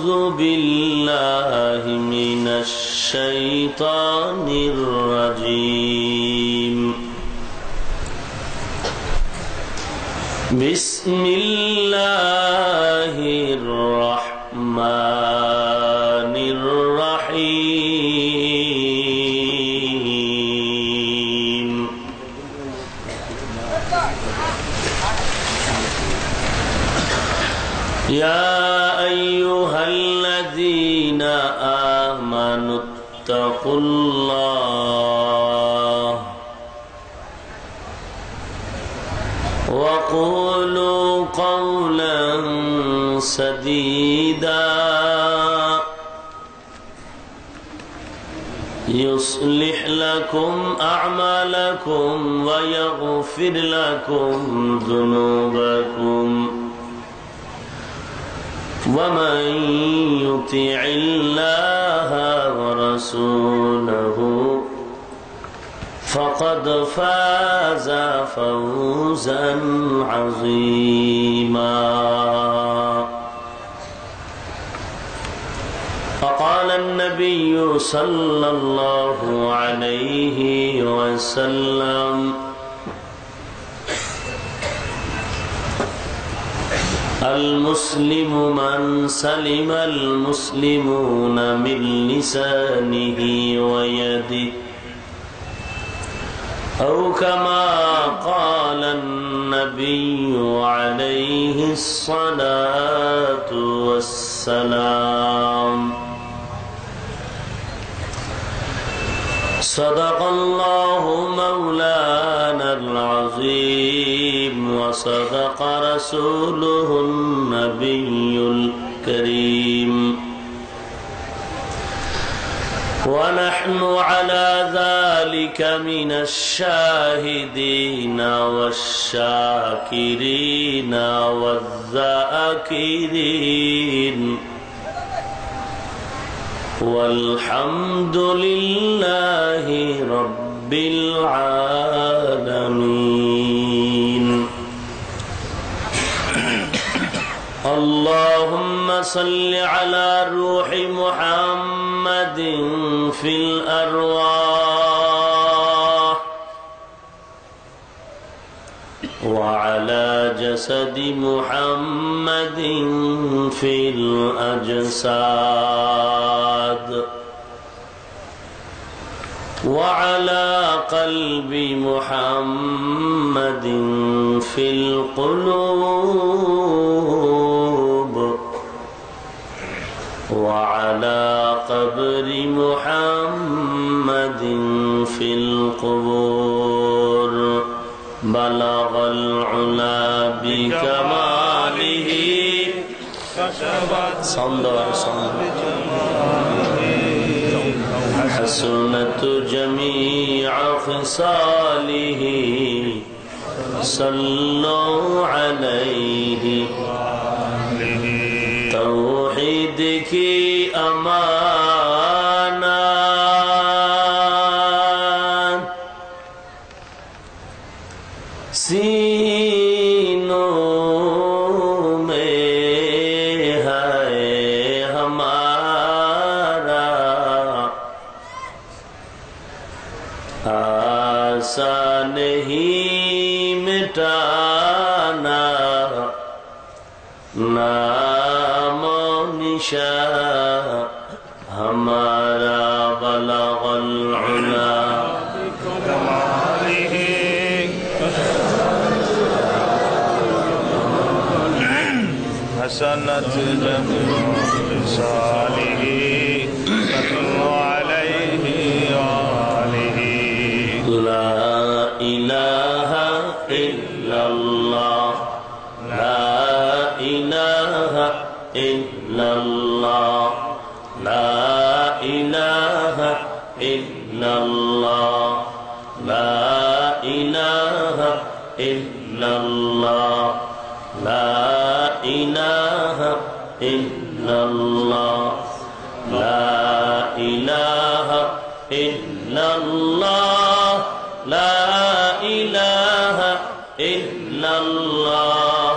أعوذ بالله من الشيطان الرجيم بسم الله الرحمن الرحيم يا أيها الذين آمنوا اتقوا الله وقولوا قولا سديدا يصلح لكم أعمالكم ويغفر لكم ذنوبكم ومن يطع الله ورسوله فقد فاز فوزا عظيما فقال النبي صلى الله عليه وسلم المسلم من سلم المسلمون من لسانه ويده أو كما قال النبي عليه الصلاة والسلام صدق الله مولانا العظيم وصدق رسوله النبي الكريم ونحن على ذلك من الشاهدين والشاكرين والذاكرين والحمد لله رب العالمين اللهم صل على روح محمد في الأرواح وعلى جسد محمد في الأجساد وعلى قلب محمد في القلوب وعلى قبر محمد في القبور بلغ العلا بكماله حسنت جميع خصاله صلوا عليه توحید کی امانت سینوں میں ہے ہمارا آسان نہیں مٹانا نام و نشان ہمارا بلغ العلا حسنت جميع خصاله صلوا عليه وآله لا إله إلا الله لا إله إلا الله لا إله إلا الله لا إله إلا الله لا إله إلا الله لا إله إلا الله لا إله إلا الله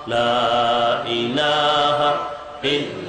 لا إله إلا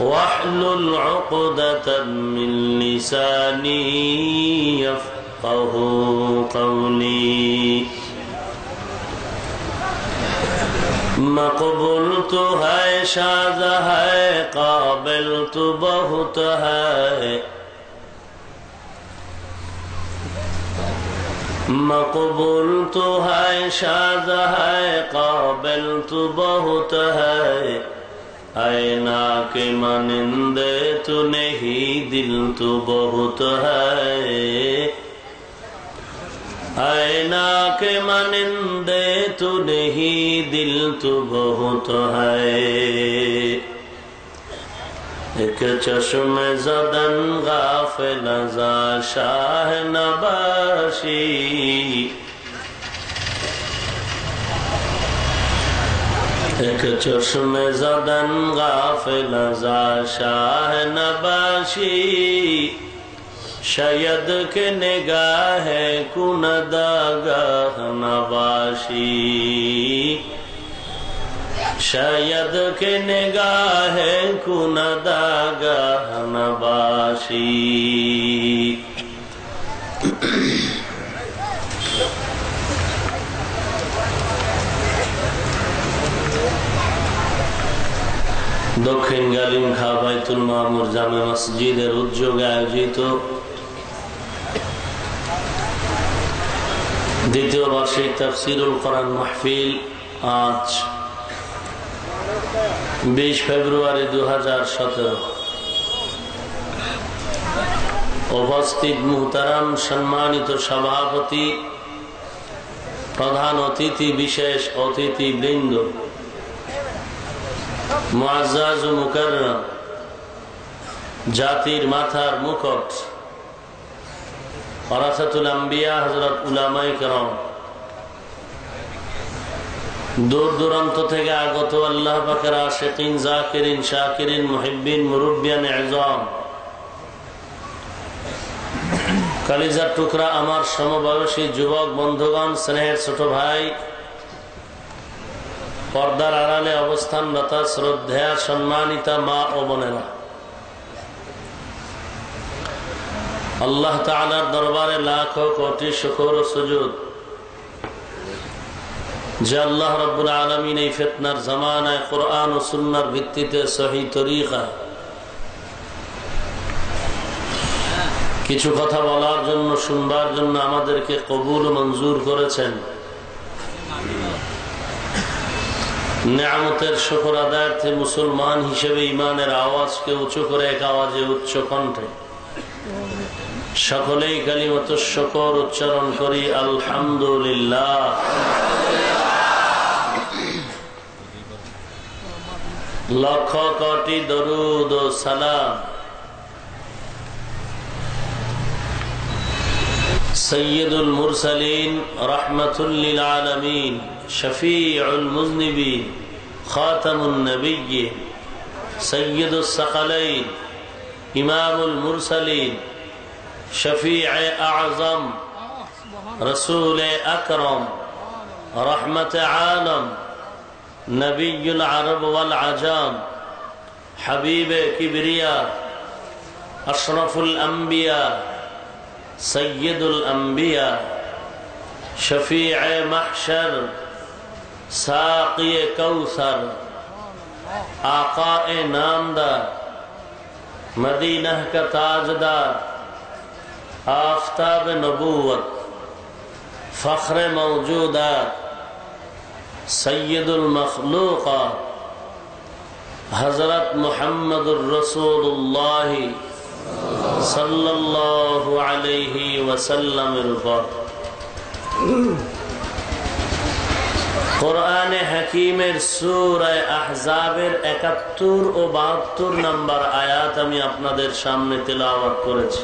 واحلل عقدة من لساني يفقهوا قولي مقبول تو ہے شاذ ہے قابل تو بہت ہے مقبول تو ہے شاذ ہے قابل تو بہت ہے ऐना के मानिंदे तो नहीं दिल तो बहुत है ऐना के मानिंदे तो नहीं दिल तो बहुत है एक चश्मे ज़दन गाफिल ज़ा शाह नबाशी एक चश्मे ज़दन गाफिल ज़ा शाह नबाशी शायद के निगाह कुनदागाह नबाशी शायद के निगाह कुनदागाह नबाशी দক্ষিণ গালিমখা বাইতুল মামুর জামে মসজিদের উদ্যোগে আয়োজিত দ্বিতীয় বার্ষিক তাফসীরুল কোরআন মাহফিল আজ 20 ফেব্রুয়ারি 2017 উপস্থিত মুহতারাম সম্মানিত সভাপতি প্রধান অতিথি বিশেষ অতিথি বৃন্দ মুআজ্জাজ ও মুকাররম জাতির মাথার মুকুট ওয়ারাসাতুল আম্বিয়া হযরত উলামায়ে কেরাম দূর দূরান্ত থেকে আগত আল্লাহ পাকের আশিকিন জাকিরিন শাকিরিন মুহিব্বিন মুরব্বিয়ান ইযাম কলিজার টুকরা আমার সমবয়সী যুবক বন্ধুগণ স্নেহের ছোট ভাই পর্দার আড়ালে অবস্থানরত শ্রদ্ধেয়া সম্মানিতা মা ও বোনেরা আল্লাহ তাআলার দরবারে লাখো কোটি শুকর ও সুজুদ যে আল্লাহ রাব্বুল আলামিন এই ফিতনার জামানায় কোরআন ও সুন্নাহর ভিত্তিতে সহিহ তরিকা কিছু কথা বলার জন্য শুনবার জন্য আমাদেরকে কবুল ও মঞ্জুর করেছেন নিয়ামতের শুকর আদায়ার্থে মুসলমান হিসেবে ঈমানের আওয়াজকে উঁচু করে এক আওয়াজে উচ্চ কণ্ঠে সকলেই কালিমাতুশ শুকর উচ্চারণ করি আলহামদুলিল্লাহ লক্ষ কোটি দরুদ ও সালাম সৈয়দুল মুরসালিন রাহমাতুল লিল আলামিন শফিউল মুযনিবিন খাতামুন নবিয়্যিন সৈয়দুস সাকালাইন ইমামুল মুরসালিন শফিউ আযম রাসূল আকরাম রহমত আলম নবিয়ুল আরব ওয়াল আজাম হাবিব কিবরিয়া আশরাফুল আম্বিয়া সৈয়দুল আম্বিয়া শফিউ মাহশর সাকি কৌসর आक़ाए नामदार मदीना का ताजदार आफ़ताब नबूवत फ़ख्र मौजूदात सय्यदुल मखलूक़ात हज़रत मुहम्मदुर रसूलुल्लाह सल्लल्लाहु अलैहि वसल्लम कुरान हकीमेर सूरा अहज़ाबेर 71 ও 72 নম্বর আয়াত আমি আপনাদের সামনে তেলাওয়াত করেছি।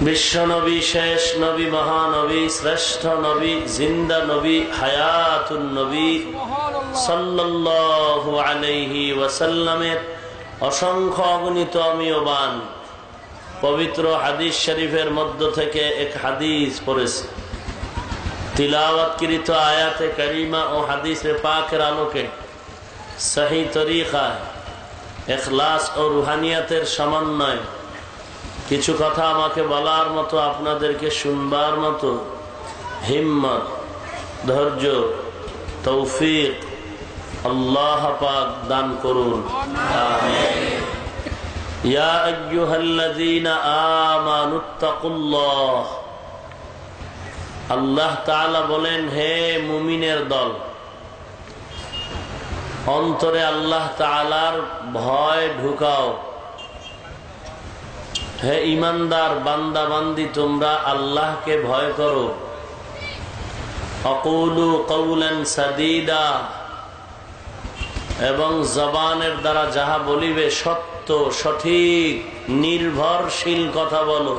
বিশ্ব নবী, শেষ নবী, মহানবী, শ্রেষ্ঠ নবী, জিন্দা নবী, হায়াতুন নবী সাল্লাল্লাহু আলাইহি ওয়াসাল্লামের অসংখ্য অগণিত অমিয়বান পবিত্র হাদিস শরীফের মধ্য থেকে এক হাদিস পড়েছি। তিলাওয়াতকৃত আয়াতে কারিমা ও হাদিসে পাকের আলোকে সহি তরিকা ইখলাস ও রুহানিয়াতের সমন্বয় কিছু কথা আমাকে বলার মতো, আপনাদেরকে শুনবার মতো হিম্মত, ধৈর্য, তৌফিক আল্লাহ পাক দান করুন। আমিন। ইয়া আইয়ুহাল্লাযীনা আমানুত্তাকুল্লাহ, আল্লাহ তাআলা বলেন, হে মুমিনের দল, অন্তরে আল্লাহ তাআলার ভয় ঢুকাও। হে ঈমানদার বান্দা বান্দি, তোমরা আল্লাহকে ভয় করো। আকুলু কওলান সাদীদা, এবং জবানের দ্বারা যাহা বলিবে সত্য, সঠিক, নির্ভরশীল কথা বলো।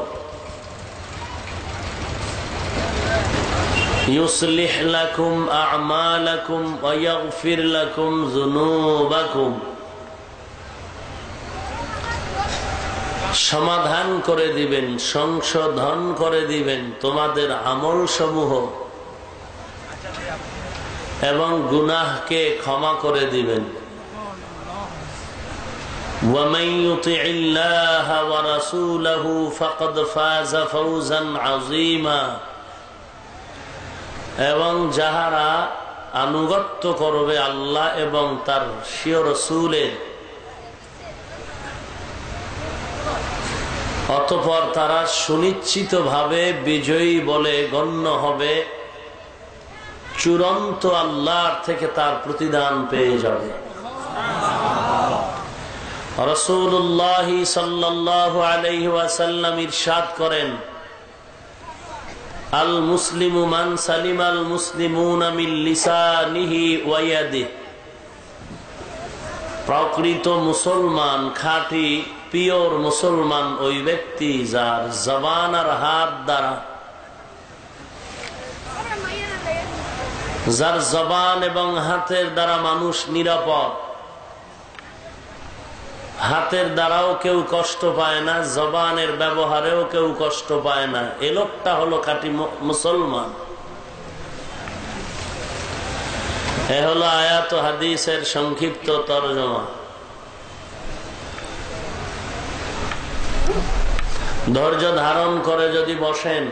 ইউসলিহ লাকুম আ'মালাকুম ওয়া ইয়াগফির লাকুম যুনুবাকুম, সমাধান করে দিবেন, সংশোধন করে দিবেন তোমাদের আমল সমূহ, এবং গুনাহকে ক্ষমা করে দিবেন। وَمَن يُطِعِ اللَّهَ وَرَسُولَهُ فَقَدْ فَازَ فَوْزًا عَظِيمًا, এবং যাহারা আনুগত্য করবে আল্লাহ এবং তার স্বীয় রাসূলের, অতঃপর তারা সুনিশ্চিতভাবে বিজয়ী বলে গণ্য হবে, চূড়ান্ত আল্লাহর থেকে তার প্রতিদান পেয়ে যাবে। রাসূলুল্লাহ সাল্লাল্লাহু আলাইহি ওয়াসাল্লাম ইরশাদ করেন, আল মুসলিমু মান সালিমাল মুসলিমুনা মিন লিসানিহি ওয়া ইয়াদিহি, প্রকৃত মুসলমান, খাঁটি পিওর মুসলমান ওই ব্যক্তি যার জবান আর হাত দ্বারা, যার জবান এবং হাতের দ্বারা মানুষ নিরাপদ, হাতের দ্বারাও কেউ কষ্ট পায় না, জবানের ব্যবহারেও কেউ কষ্ট পায় না, এ লোকটা হলো খাঁটি মুসলমান। এ হলো আয়াত ও হাদিসের সংক্ষিপ্ত তরজমা। ধৈর্য ধারণ করে যদি বসেন,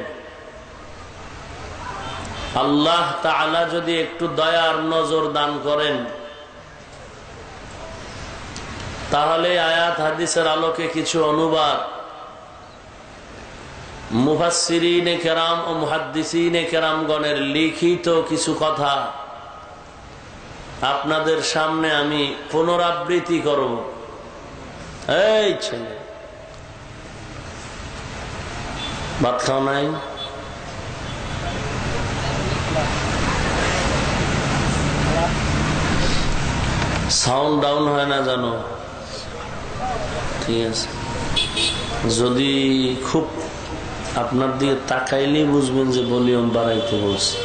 আল্লাহ তাআলা যদি একটু দয়ার নজর দান করেন, তাহলে আয়াত হাদিসের আলোকে কিছু অনুবাদ মুফাসসিরিনে কেরাম ও মুহাদ্দিসিনে কেরামগণের লিখিত কিছু কথা আপনাদের সামনে আমি পুনরাবৃত্তি করব। এই ছেলে, ভাত খাও নাই? সাউন্ড ডাউন হয় না জানো? ঠিক আছে, যদি খুব আপনার দিকে তাকাইলেই বুঝবেন যে ভলিউম বাড়াইতে বলছে।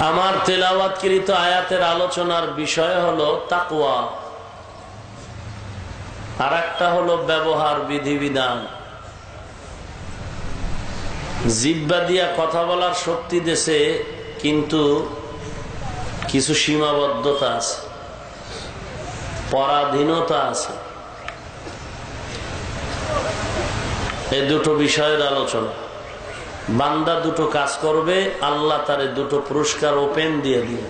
আমার তেলাওয়াতকৃত আয়াতের আলোচনার বিষয় হলো তাকওয়া, আর একটা হলো ব্যবহার বিধিবিধান। জিহ্বা দিয়া কথা বলার শক্তি দেশে, কিন্তু কিছু সীমাবদ্ধতা আছে, পরাধীনতা আছে। এই দুটো বিষয়ের আলোচনা। বান্দা দুটো কাজ করবে, আল্লাহ তারে দুটো পুরস্কার ওপেন দিয়ে দিবে।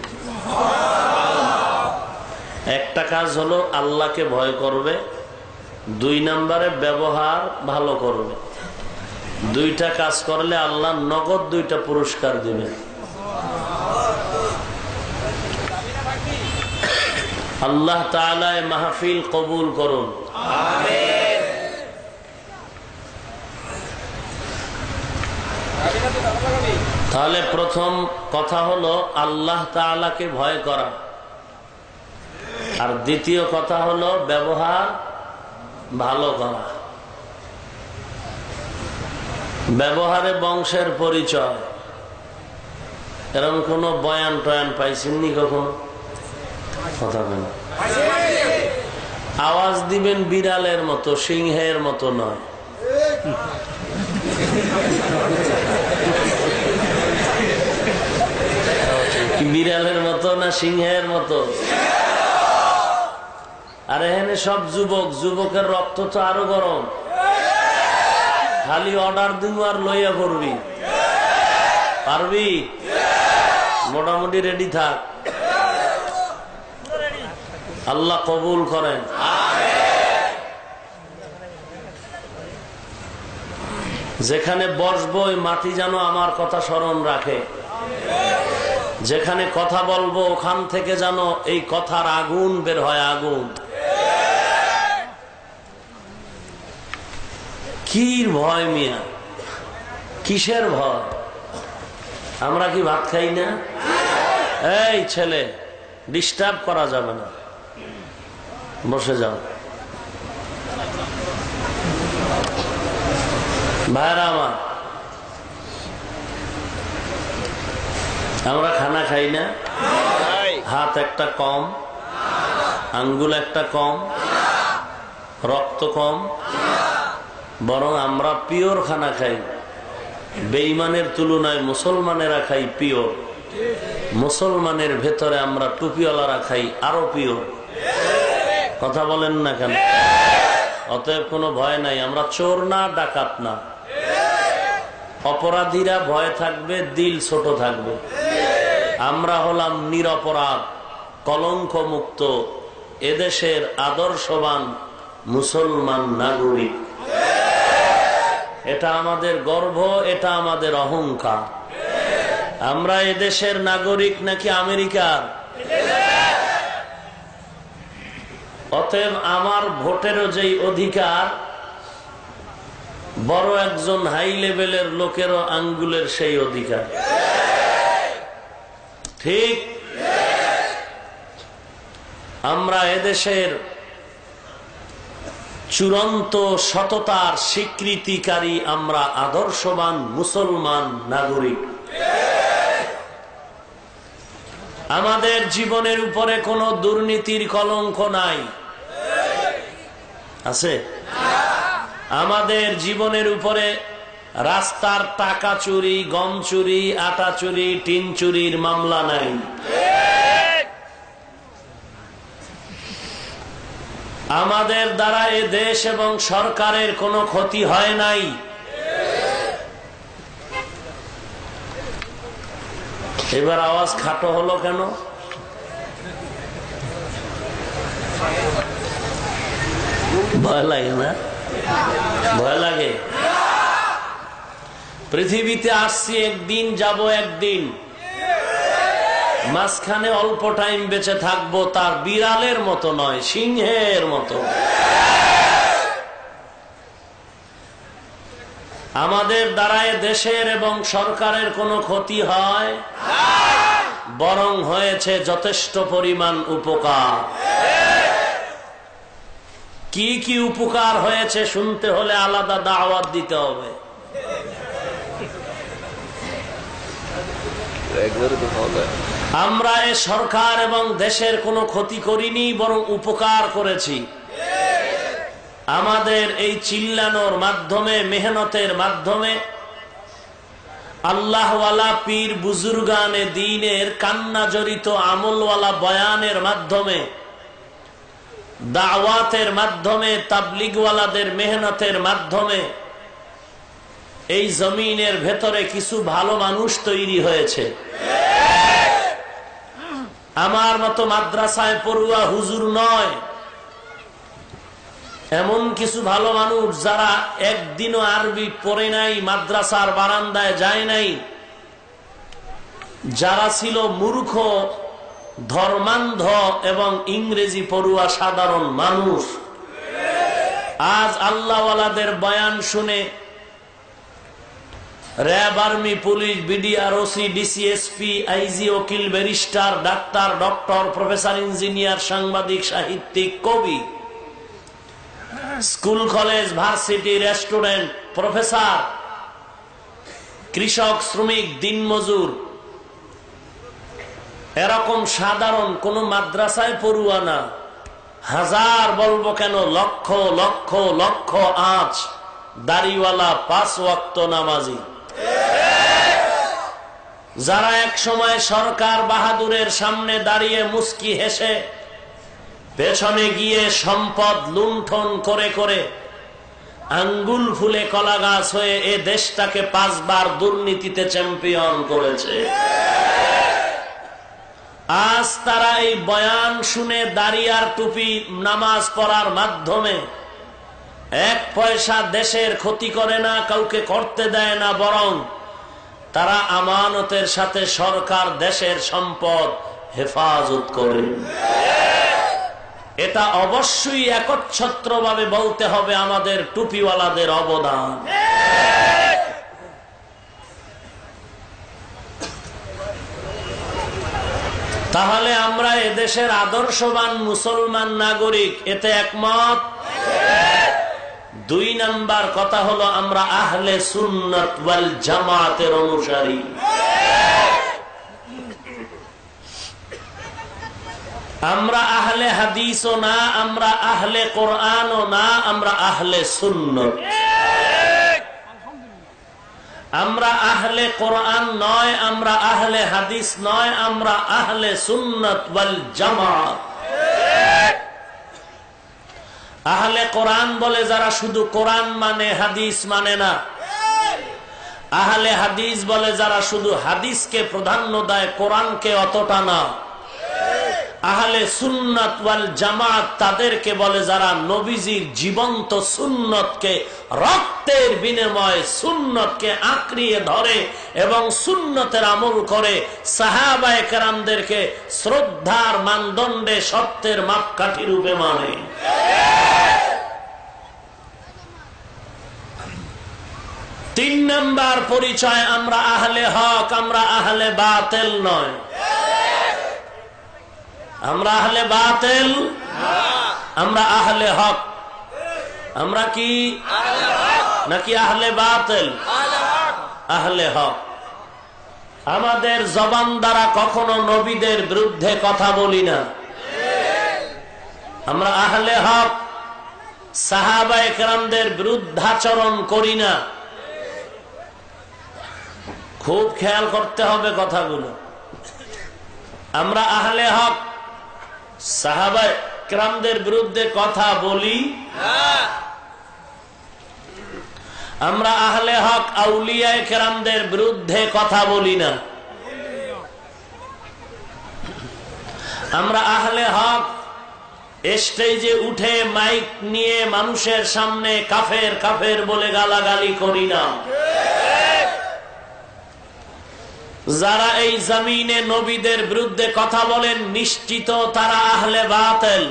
একটা কাজ হলো আল্লাহকে ভয় করবে, 2 নম্বরে ব্যবহার ভালো করবে। 2টা কাজ করলে আল্লাহ নগদ 2টা পুরস্কার দিবে। আল্লাহ তাআলা এই মাহফিল কবুল করুন। আমিন। তাহলে প্রথম কথা হলো আল্লাহ তাআলাকে ভয় করা, আর দ্বিতীয় কথা হলো ব্যবহার ভালো করা। ব্যবহারে বংশের পরিচয়, এরকম কোন বয়ান টয়ান পাইছেননি কখনো? কথা বলেন। আওয়াজ দিবেন বিড়ালের মতো, সিংহের মতো নয়। বিড়ালের মতো না সিংহের মতো? আর এখানে সব যুবক, যুবকের রক্ত তো আরো গরম। খালি অর্ডার দিব আর লইয়া করবি, পারবি? মোটামুটি রেডি থাক, আল্লাহ কবুল করেন। যেখানে বসবো ওই মাটি যেন আমার কথা স্মরণ রাখে, যেখানে কথা বলবো ওখান থেকে যেন এই কথার আগুন বের হয়, আগুন। কি ভয় মিয়া, কিসের ভয়? আমরা কি ভাত খাই না? এই ছেলে, ডিস্টার্ব করা যাবে না, বসে যাও। ভাইরা আমার, আমরা খানা খাই না? হাত একটা কম, আঙ্গুল একটা কম, রক্ত কম, বরং আমরা পিওর খানা খাই। বেঈমানের তুলনায় মুসলমানেরা খাই পিওর। মুসলমানের ভেতরে আমরা টুপিওয়ালারা খাই আরো পিওর। কথা বলেন না কেন? অতএব কোনো ভয় নাই। আমরা চোর না, ডাকাত না। অপরাধীরা ভয় থাকবে, দিল ছোট থাকবে। আমরা হলাম নিরপরাধ, কলঙ্ক মুক্ত, এদেশের আদর্শবান মুসলমান নাগরিক। এটা আমাদের গর্ব, এটা আমাদের অহংকার। আমরা এদেশের নাগরিক নাকি আমেরিকার? অতএব আমার ভোটেরও যেই অধিকার, বড় একজন হাই লেভেলের লোকেরও আঙ্গুলের সেই অধিকার। ঠিক? আমরা এদেশের চূড়ান্ত সততার স্বীকৃতিকারী, আমরা আদর্শবান মুসলমান নাগরিক। আমাদের জীবনের উপরে কোনো দুর্নীতির কলঙ্ক নাই, আছে? আমাদের জীবনের উপরে রাস্তার টাকা চুরি, গম চুরি, আটা চুরি, টিন চুরির মামলা নাই। আমাদের দ্বারা এ দেশ এবং সরকারের কোনো ক্ষতি হয় নাই। এবার আওয়াজ খাটো হলো কেন? ভয় লাগে না? ভয় লাগে? পৃথিবীতে আসছি একদিন, যাব একদিন, মাঝখানে অল্প টাইম বেঁচে থাকবো, তার বিড়ালের মতো নয়, সিংহের মতো। আমাদের দ্বারায় দেশের এবং সরকারের কোনো ক্ষতি হয়, বরং হয়েছে যথেষ্ট পরিমাণ উপকার। কি কি উপকার হয়েছে শুনতে হলে আলাদা দাওয়াত দিতে হবে। আমরা এ সরকার এবং দেশের কোনো ক্ষতি করিনি, বরং উপকার করেছি। আমাদের এই চিল্লানোর মাধ্যমে, মেহনতের মাধ্যমে, আল্লাহওয়ালা পীর বুজুর্গানে দ্বীনের কান্না জড়িত আমলওয়ালা বয়ানের মাধ্যমে, দাওয়াতের মাধ্যমে, তাবলিগওয়ালাদের মেহনতের মাধ্যমে এই জমিনের ভেতরে কিছু ভালো মানুষ তৈরি হয়েছে। আমার মতো মাদ্রাসায় পড়ুয়া হুজুর নয়, এমন কিছু ভালো মানুষ যারা একদিনও আরবি পড়ে নাই, মাদ্রাসার বারান্দায় যায় নাই, যারা ছিল মূর্খ, ধর্মান্ধ এবং ইংরেজি পড়ুয়া সাধারণ মানুষ, আজ আল্লাহওয়ালাদের বয়ান শুনে RAB, army, police, BDR, OC, DC SP, IG, উকিল, barrister, doctor, doctor, professor, engineer, সাংবাদিক, সাহিত্যিক, কবি, school, college, varsity, restaurant, professor, কৃষক, শ্রমিক, দিনমজুর, এরকম সাধারণ কোন মাদ্রাসায় পড়ুয়া না, হাজার বলবো কেন, লক্ষ লক্ষ লক্ষ আজ দাড়িওয়ালা 5 ওয়াক্ত নামাজি। যারা এক সময় সরকার বাহাদুরের সামনে দাঁড়িয়ে মুস্কি হেসে পেছনে গিয়ে সম্পদ লুণ্ঠন করে করে আঙ্গুল ফুলে কলা গাছ হয়ে এ দেশটাকে 5 বার দুর্নীতিতে চ্যাম্পিয়ন করেছে, আজ তারা এই বয়ান শুনে দাড়ি আর টুপি নামাজ পড়ার মাধ্যমে 1 পয়সা দেশের ক্ষতি করে না, কাউকে করতে দেয় না, বরং তারা আমানতের সাথে সরকার দেশের সম্পদ হেফাজত করে। এটা অবশ্যই একচ্ছত্রভাবে বলতে হবে আমাদের টুপিওয়ালাদের অবদান। তাহলে আমরা এদেশের আদর্শবান মুসলমান নাগরিক, এতে একমত। 2 নাম্বার কথা হলো আমরা আহলে সুন্নাত ওয়াল জামাতের অনুসারী। আমরা আহলে হাদিসও না, আমরা আহলে কোরআনও না, আমরা আহলে সুন্নাত। আমরা আহলে কোরআন নয়, আমরা আহলে হাদিস নয়, আমরা আহলে সুন্নাত ওয়াল জামাত। আহলে কোরআন বলে যারা শুধু কোরআন মানে, হাদিস মানে না। আহলে হাদিস বলে যারা শুধু হাদিসকে প্রাধান্য দেয়, কোরআনকে অতটা না। আহলে সুন্নাত ওয়াল জামাত তাদেরকে বলে যারা নবীজির জীবন্ত সুন্নতকে রক্তের বিনিময়ে সুন্নতকে আঁকড়িয়ে ধরে এবং সুন্নতের আমল করে, সাহাবায়ে কেরামদেরকে শ্রদ্ধার মানদণ্ডে সত্যের মাপকাঠি রূপে মানে। তিন নাম্বার পরিচয় আমরা আহলে হক, আমরা আহলে বাতিল নয়। আমরা আহলে বাতিল, আমরা আহলে হক। আমরা কি নাকি আহলে বাতিল? আহলে হক। আমাদের জবান দ্বারা কখনো নবীদের বিরুদ্ধে কথা বলি না। আমরা আহলে হক, সাহাবায়ে কেরামদের বিরুদ্ধাচরণ করি না। খুব খেয়াল করতে হবে কথাগুলো। আমরা আহলে হক, সাহাবায়ে কেরামদের বিরুদ্ধে কথা বলি। আমরা আহলে হক, আউলিয়ায়ে কেরামদের বিরুদ্ধে কথা বলি না। আমরা আহলে হক, স্টেজে উঠে মাইক নিয়ে মানুষের সামনে কাফের কাফের বলে গালাগালি করি না। যারা এই জমিনে নবীদের বিরুদ্ধে কথা বলেন, নিশ্চিত তারা আহলে বাতিল।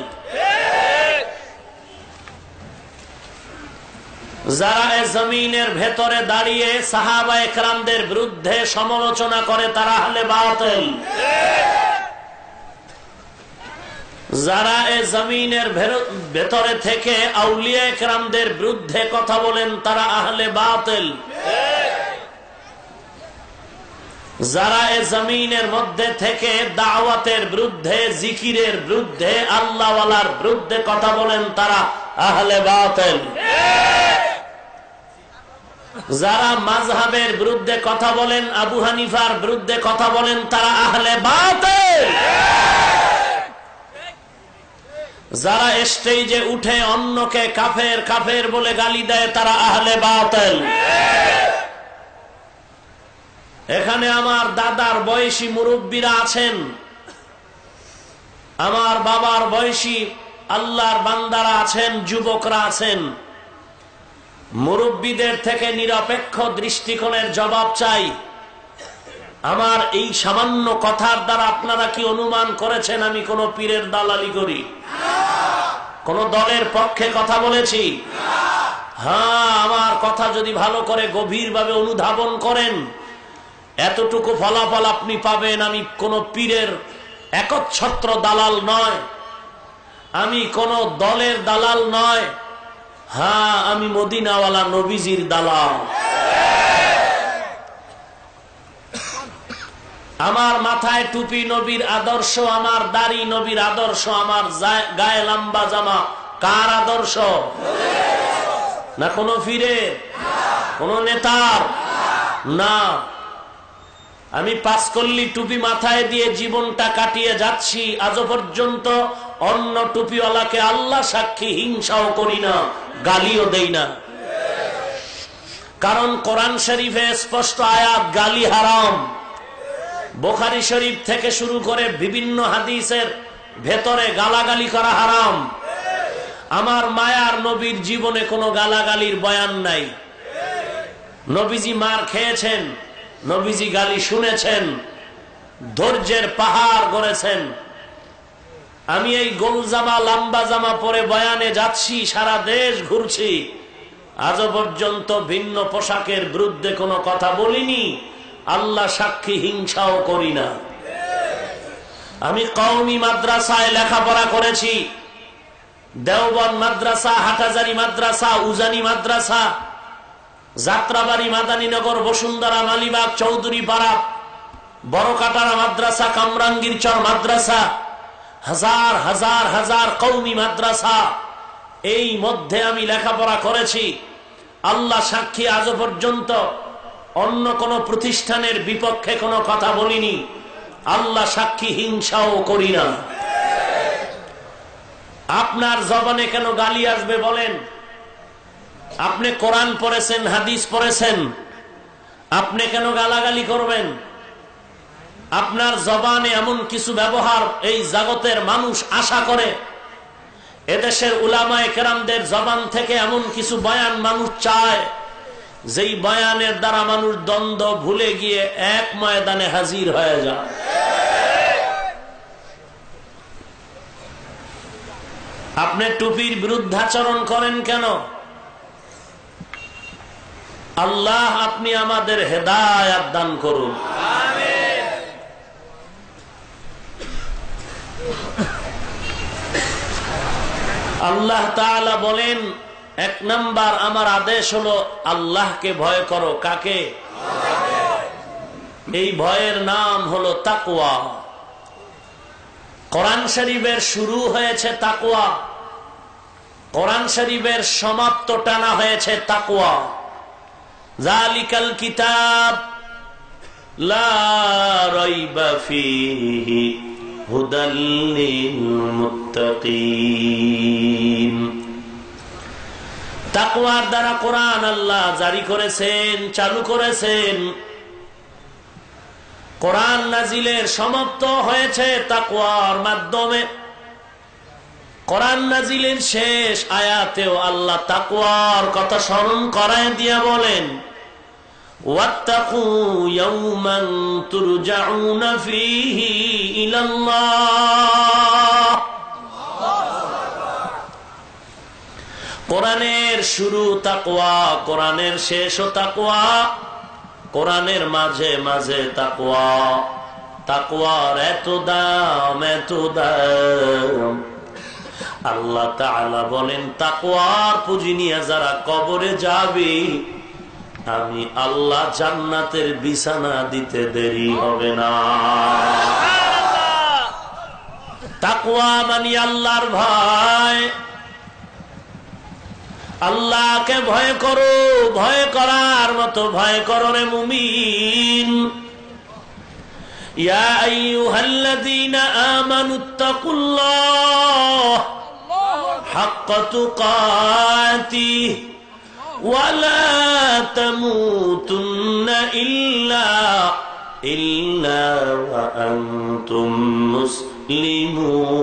যারা এই জমিনের ভেতরে দাঁড়িয়ে সাহাবায়ে কেরামদের বিরুদ্ধে সমালোচনা করে, তারা আহলে বাতিল। যারা এই জমিনের ভেতরে থেকে আউলিয়ায়ে কেরামদের বিরুদ্ধে কথা বলেন, তারা আহলে বাতিল। যারা এ জমিনের মধ্যে থেকে দাওয়াতের বিরুদ্ধে, জিকিরের বিরুদ্ধে, আল্লাহওয়ালার বিরুদ্ধে কথা বলেন, তারা আহলে বাতিল। যারা মাযহাবের বিরুদ্ধে কথা বলেন, আবু হানিফার বিরুদ্ধে কথা বলেন, তারা আহলে বাতিল। যারা স্টেজে উঠে অন্যকে কাফের কাফের বলে গালি দেয়, তারা আহলে বাতিল। এখানে আমার দাদার বয়সী মুরব্বীরা আছেন, আমার বাবার বয়সী আল্লাহর বান্দারা আছেন, যুবকরা আছেন। মুরব্বীদের থেকে নিরপেক্ষ দৃষ্টিকোণের জবাব চাই। আমার এই সামান্য কথার দ্বারা আপনারা কি অনুমান করেছেন আমি কোন পীরের দালালি করি, কোন দলের পক্ষে কথা বলেছি? হ্যাঁ, আমার কথা যদি ভালো করে গভীরভাবে অনুধাবন করেন, এতটুকু ফলাফল আপনি পাবেন, আমি কোন পীরের একচ্ছত্র দালাল নয়, আমি কোন দলের দালাল নয়। হ্যাঁ, আমি মদিনাওয়ালা নবীজির দালাল। আমার মাথায় টুপি নবীর আদর্শ, আমার দাড়ি নবীর আদর্শ, আমার গায়ে লম্বা জামা কার আদর্শ? না কোন পীরের, কোন নেতার না। আমি পাঁচকল্লি টুপি মাথায় দিয়ে জীবনটা কাটিয়ে যাচ্ছি, আজও পর্যন্ত অন্য টুপিওয়ালাকে আল্লাহ সাক্ষী হিংসাও করি না, গালিও দেই না। কারণ কোরআন শরীফে স্পষ্ট আয়াত, গালি হারাম। বুখারী শরীফ থেকে শুরু করে বিভিন্ন হাদিসের ভেতরে গালাগালি করা হারাম। আমার মায়ার নবীর জীবনে কোনো গালাগালির বয়ান নাই। নবীজি মার খেয়েছেন, নবীজি গালি শুনেছেন, ধৈর্যের পাহাড় গড়েছেন। আমি এই গোল জামা লম্বা জামা পরে বয়ানে যাচ্ছি, সারা দেশ ঘুরছি, আজও পর্যন্ত ভিন্ন পোশাকের বিরুদ্ধে কোনো কথা বলিনি, আল্লাহ সাক্ষী হিংসাও করি না। আমি কওমি মাদ্রাসায় লেখাপড়া করেছি, দেওবন্দ মাদ্রাসা, হাটাজারি মাদ্রাসা, উজানি মাদ্রাসা, যাত্রাবাড়ি, মাদানীনগর, বসুন্ধরা, মালিবাগ, চৌধুরী পাড়া, বড়কাটারা মাদ্রাসা, কামরাঙ্গীর চর মাদ্রাসা, হাজার হাজার হাজার কওমি মাদ্রাসা, এই মধ্যে আমি লেখাপড়া করেছি। আল্লাহ সাক্ষী, আজও পর্যন্ত অন্য কোন প্রতিষ্ঠানের বিপক্ষে কোনো কথা বলিনি, আল্লাহ সাক্ষী হিংসাও করি না। আপনার জবানে কেন গালি আসবে বলেন? আপনি কোরআন পড়েছেন, হাদিস পড়েছেন, আপনি কেন গালাগালি করবেন? আপনার জবানে এমন কিছু ব্যবহার এই জগতের মানুষ আশা করে, এদেশের উলামায়ে কেরামদের জবান থেকে এমন কিছু বয়ান মানুষ চায়, যেই বয়ানের দ্বারা মানুষ দ্বন্দ্ব ভুলে গিয়ে এক ময়দানে হাজির হয়ে যায়। আপনি টুপির বিরুদ্ধাচরণ করেন কেন? আল্লাহ আপনি আমাদের হেদায়াত দান করুন। আল্লাহ তাআলা বলেন, এক নাম্বার আমার আদেশ হলো আল্লাহকে ভয় করো। কাকে? এই ভয়ের নাম হলো তাকওয়া। কোরআন শরীফের শুরু হয়েছে তাকওয়া, কোরআন শরীফের সমাপ্ত টানা হয়েছে তাকওয়া। যালিকাল কিতাব লা রাইবা ফীহি হুদাল লিল মুত্তাকিন। তাকওয়ার দ্বারা কোরআন আল্লাহ জারি করেছেন, চালু করেছেন। কোরআন নাজিলের সমাপ্ত হয়েছে তাকওয়ার মাধ্যমে। কোরআন নাজিলের শেষ আয়াতেও আল্লাহ তাকওয়ার কথা স্মরণ করায় দিয়া বলেন, ওয়াত্তাকু ইয়াওমান তুরজাউনা ফীহি ইলাল্লাহ। কোরআনের শুরু তাকওয়া, কোরআনের শেষও তাকওয়া, কোরআনের মাঝে মাঝে তাকওয়া। তাকওয়ার এত দাম, এত দাম। আল্লাহ তাআলা বলেন, তাকওয়ার পুঁজি নিয়ে যারা কবরে যাবে, আমি আল্লাহ জান্নাতের বিছানা দিতে দেরি হবে না। তাকওয়া মানে আল্লাহর ভয়। আল্লাহকে ভয় করো, ভয় করার মতো ভয় করো রে মুমিন। ইয়া আইয়ুহাল্লাযীনা আমানুত্তাকুল্লাহ হাক্কা তুকাতিহি ওয়া লা তামুতুন্না ইল্লা ওয়া আনতুম মুসলিমুন।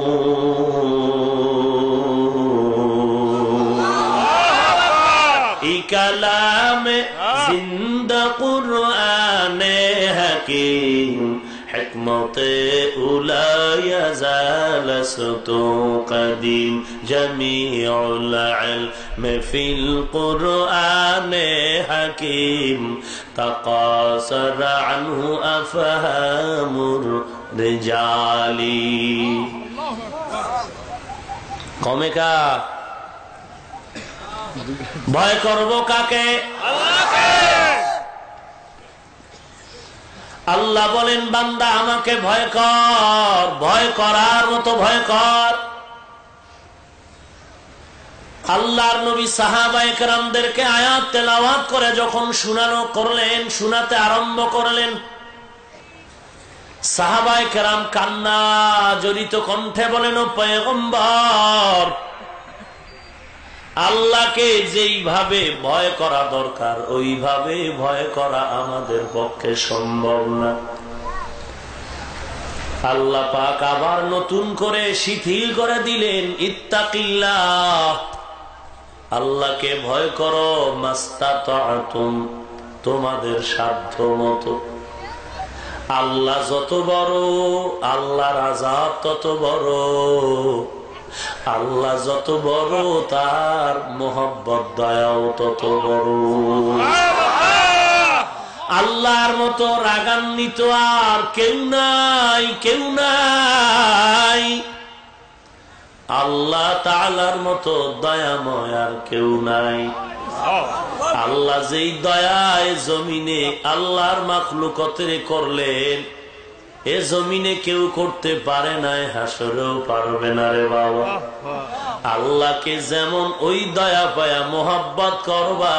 কালামে জিন্দা কুরআনে হাকিম হিকমতে উলায়া জালাসতু কদিম জামিউল ইলমি ফিল কুরআনে হাকিম তাকাসার আনহু আফহামুর রিজালি। কমে কা ভয় করব কাকে? আল্লাহকে। আল্লাহ বলেন, বান্দা আমাকে ভয় কর, ভয় করার মতো ভয় কর। আল্লাহর নবী সাহাবায়ে কেরামদেরকে আয়াত তেলাওয়াত করে যখন শোনাতে আরম্ভ করলেন, সাহাবায়ে কেরাম কান্না জড়িত কণ্ঠে বলেন, ও পয়গম্বর, আল্লাহকে যেইভাবে ভয় করা দরকার ওইভাবে ভয় করা আমাদের পক্ষে সম্ভব না। আল্লাহ পাক আবার নতুন করে শিথিল করে দিলেন, ইত্তাকিল্লাহ, আল্লাহকে ভয় করো, মাস্তাতাতুম, তোমাদের সাধ্য মতো। আল্লাহ যত বড়, আল্লাহর আযাব তত বড়। আল্লাহ যত বড়, তার মোহব্বত দয়াও তত বড়। আল্লাহর মতো রাগান্বিত আর কেউ নাই, কেউ নাই। আল্লাহ তাআলার মতো দয়াময় আর কেউ নাই। আল্লাহ যেই দয়ায় জমিনে আল্লাহর মাখলুকতের করলেন, এ জমিনে কেউ করতে পারে নাই, হাসরেও পারবে না রে বাবা। আল্লাহকে যেমন ওই দয়া পায়া মোহাব্বত করবা,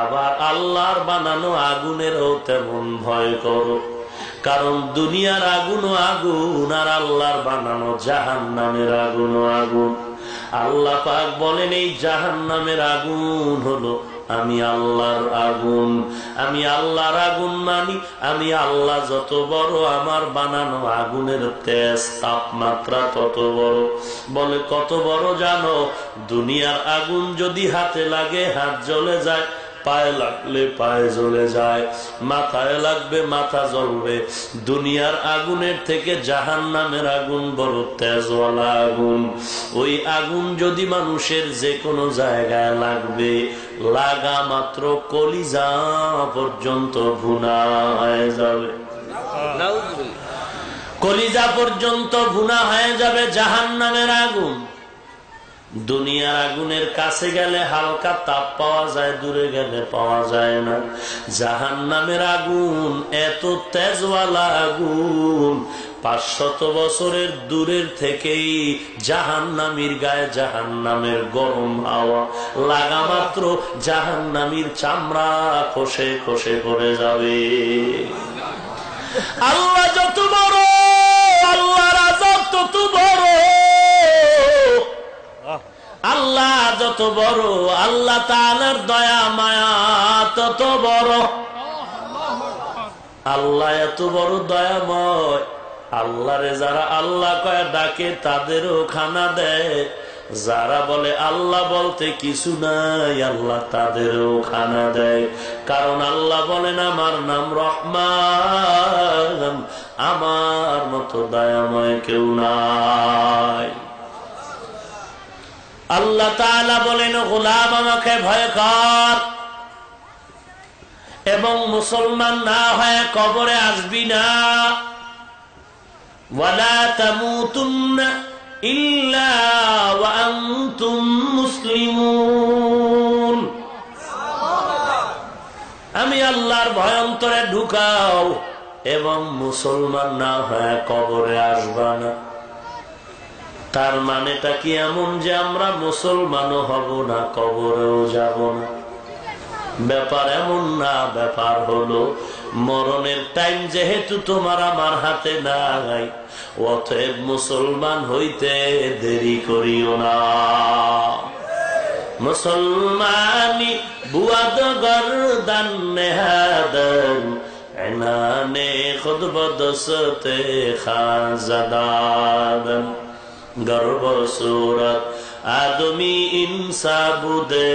আবার আল্লাহর বানানো আগুনেরও তেমন ভয় করো। কারণ দুনিয়ার আগুনও আগুন, আর আল্লাহর বানানো জাহান্নামের আগুনও আগুন। আল্লাহ পাক বলেন, এই জাহান্নামের আগুন হলো আমি আল্লাহর আগুন। আমি আল্লাহর আগুন মানি, আমি আল্লাহ যত বড়, আমার বানানো আগুনের তেজ তাপমাত্রা তত বড়। বলে কত বড় জানো? দুনিয়ার আগুন যদি হাতে লাগে হাত জ্বলে যায়, পায়ে লাগলে পায়ে জ্বলে যায়, মাথায় লাগবে মাথা জ্বলবে। দুনিয়ার আগুনের থেকে জাহান্নামের আগুন বড় তেজওয়ালা আগুন। ওই আগুন যদি মানুষের যে কোনো জায়গায় লাগবে, লাগা মাত্র কলিজা পর্যন্ত ভুনা হয়ে যাবে। কলিজা পর্যন্ত ভুনা হয়ে যাবে জাহান্নামের আগুন। দুনিয়ার আগুনের কাছে গেলে হালকা তাপ পাওয়া যায়, দূরে গেলে পাওয়া যায় না। জাহান্নামের আগুন এত তেজওয়ালা আগুন, 500 বছরের দূরের থেকেই জাহান্নামীর গায়ে জাহান্নামের গরম হাওয়া লাগা মাত্র জাহান্নামীর চামড়া খসে খসে পড়ে যাবে। আল্লাহ যত বড়, আল্লাহর আযাব তত বড়। আল্লাহ যত বড়, আল্লাহ তাআলার দয়া মায়া তত বড়। আল্লাহ এত বড় দয়াময়, আল্লাহরে যারা আল্লাহ কয়ে ডাকে তাদেরও খানা দেয়। যারা বলে আল্লাহ বলতে কিছু নাই, আল্লাহ তাদেরও খানা দেয়। কারণ আল্লাহ বলেন, আমার নাম রহমান, আমার মতো দয়াময় কেউ নাই। আল্লাহ তাআলা বলেন, গোলাম আমাকে ভয় কর এবং মুসলমান না হয়ে কবরে আসবি না। ওয়ালা তামুতুন্না ইল্লা ওয়া আনতুম মুসলিমুন। আমি আল্লাহর ভয় অন্তরে ঢুকাও এবং মুসলমান না হয়ে কবরে আসবা না। তার মানেটা কি এমন যে আমরা মুসলমানও হব না, কবরেও যাব না? ব্যাপার এমন না। ব্যাপার হলো মরণের টাইম যেহেতু তোমার আমার হাতে নাই, অতএব মুসলমান হইতে দেরি করিও না। মুসলমানি বুয়াদ গর্দান নেহাদন এনানে খুদ বদসতে খাজাদান। গর্ব সুরত আদমি ইনসাবুদে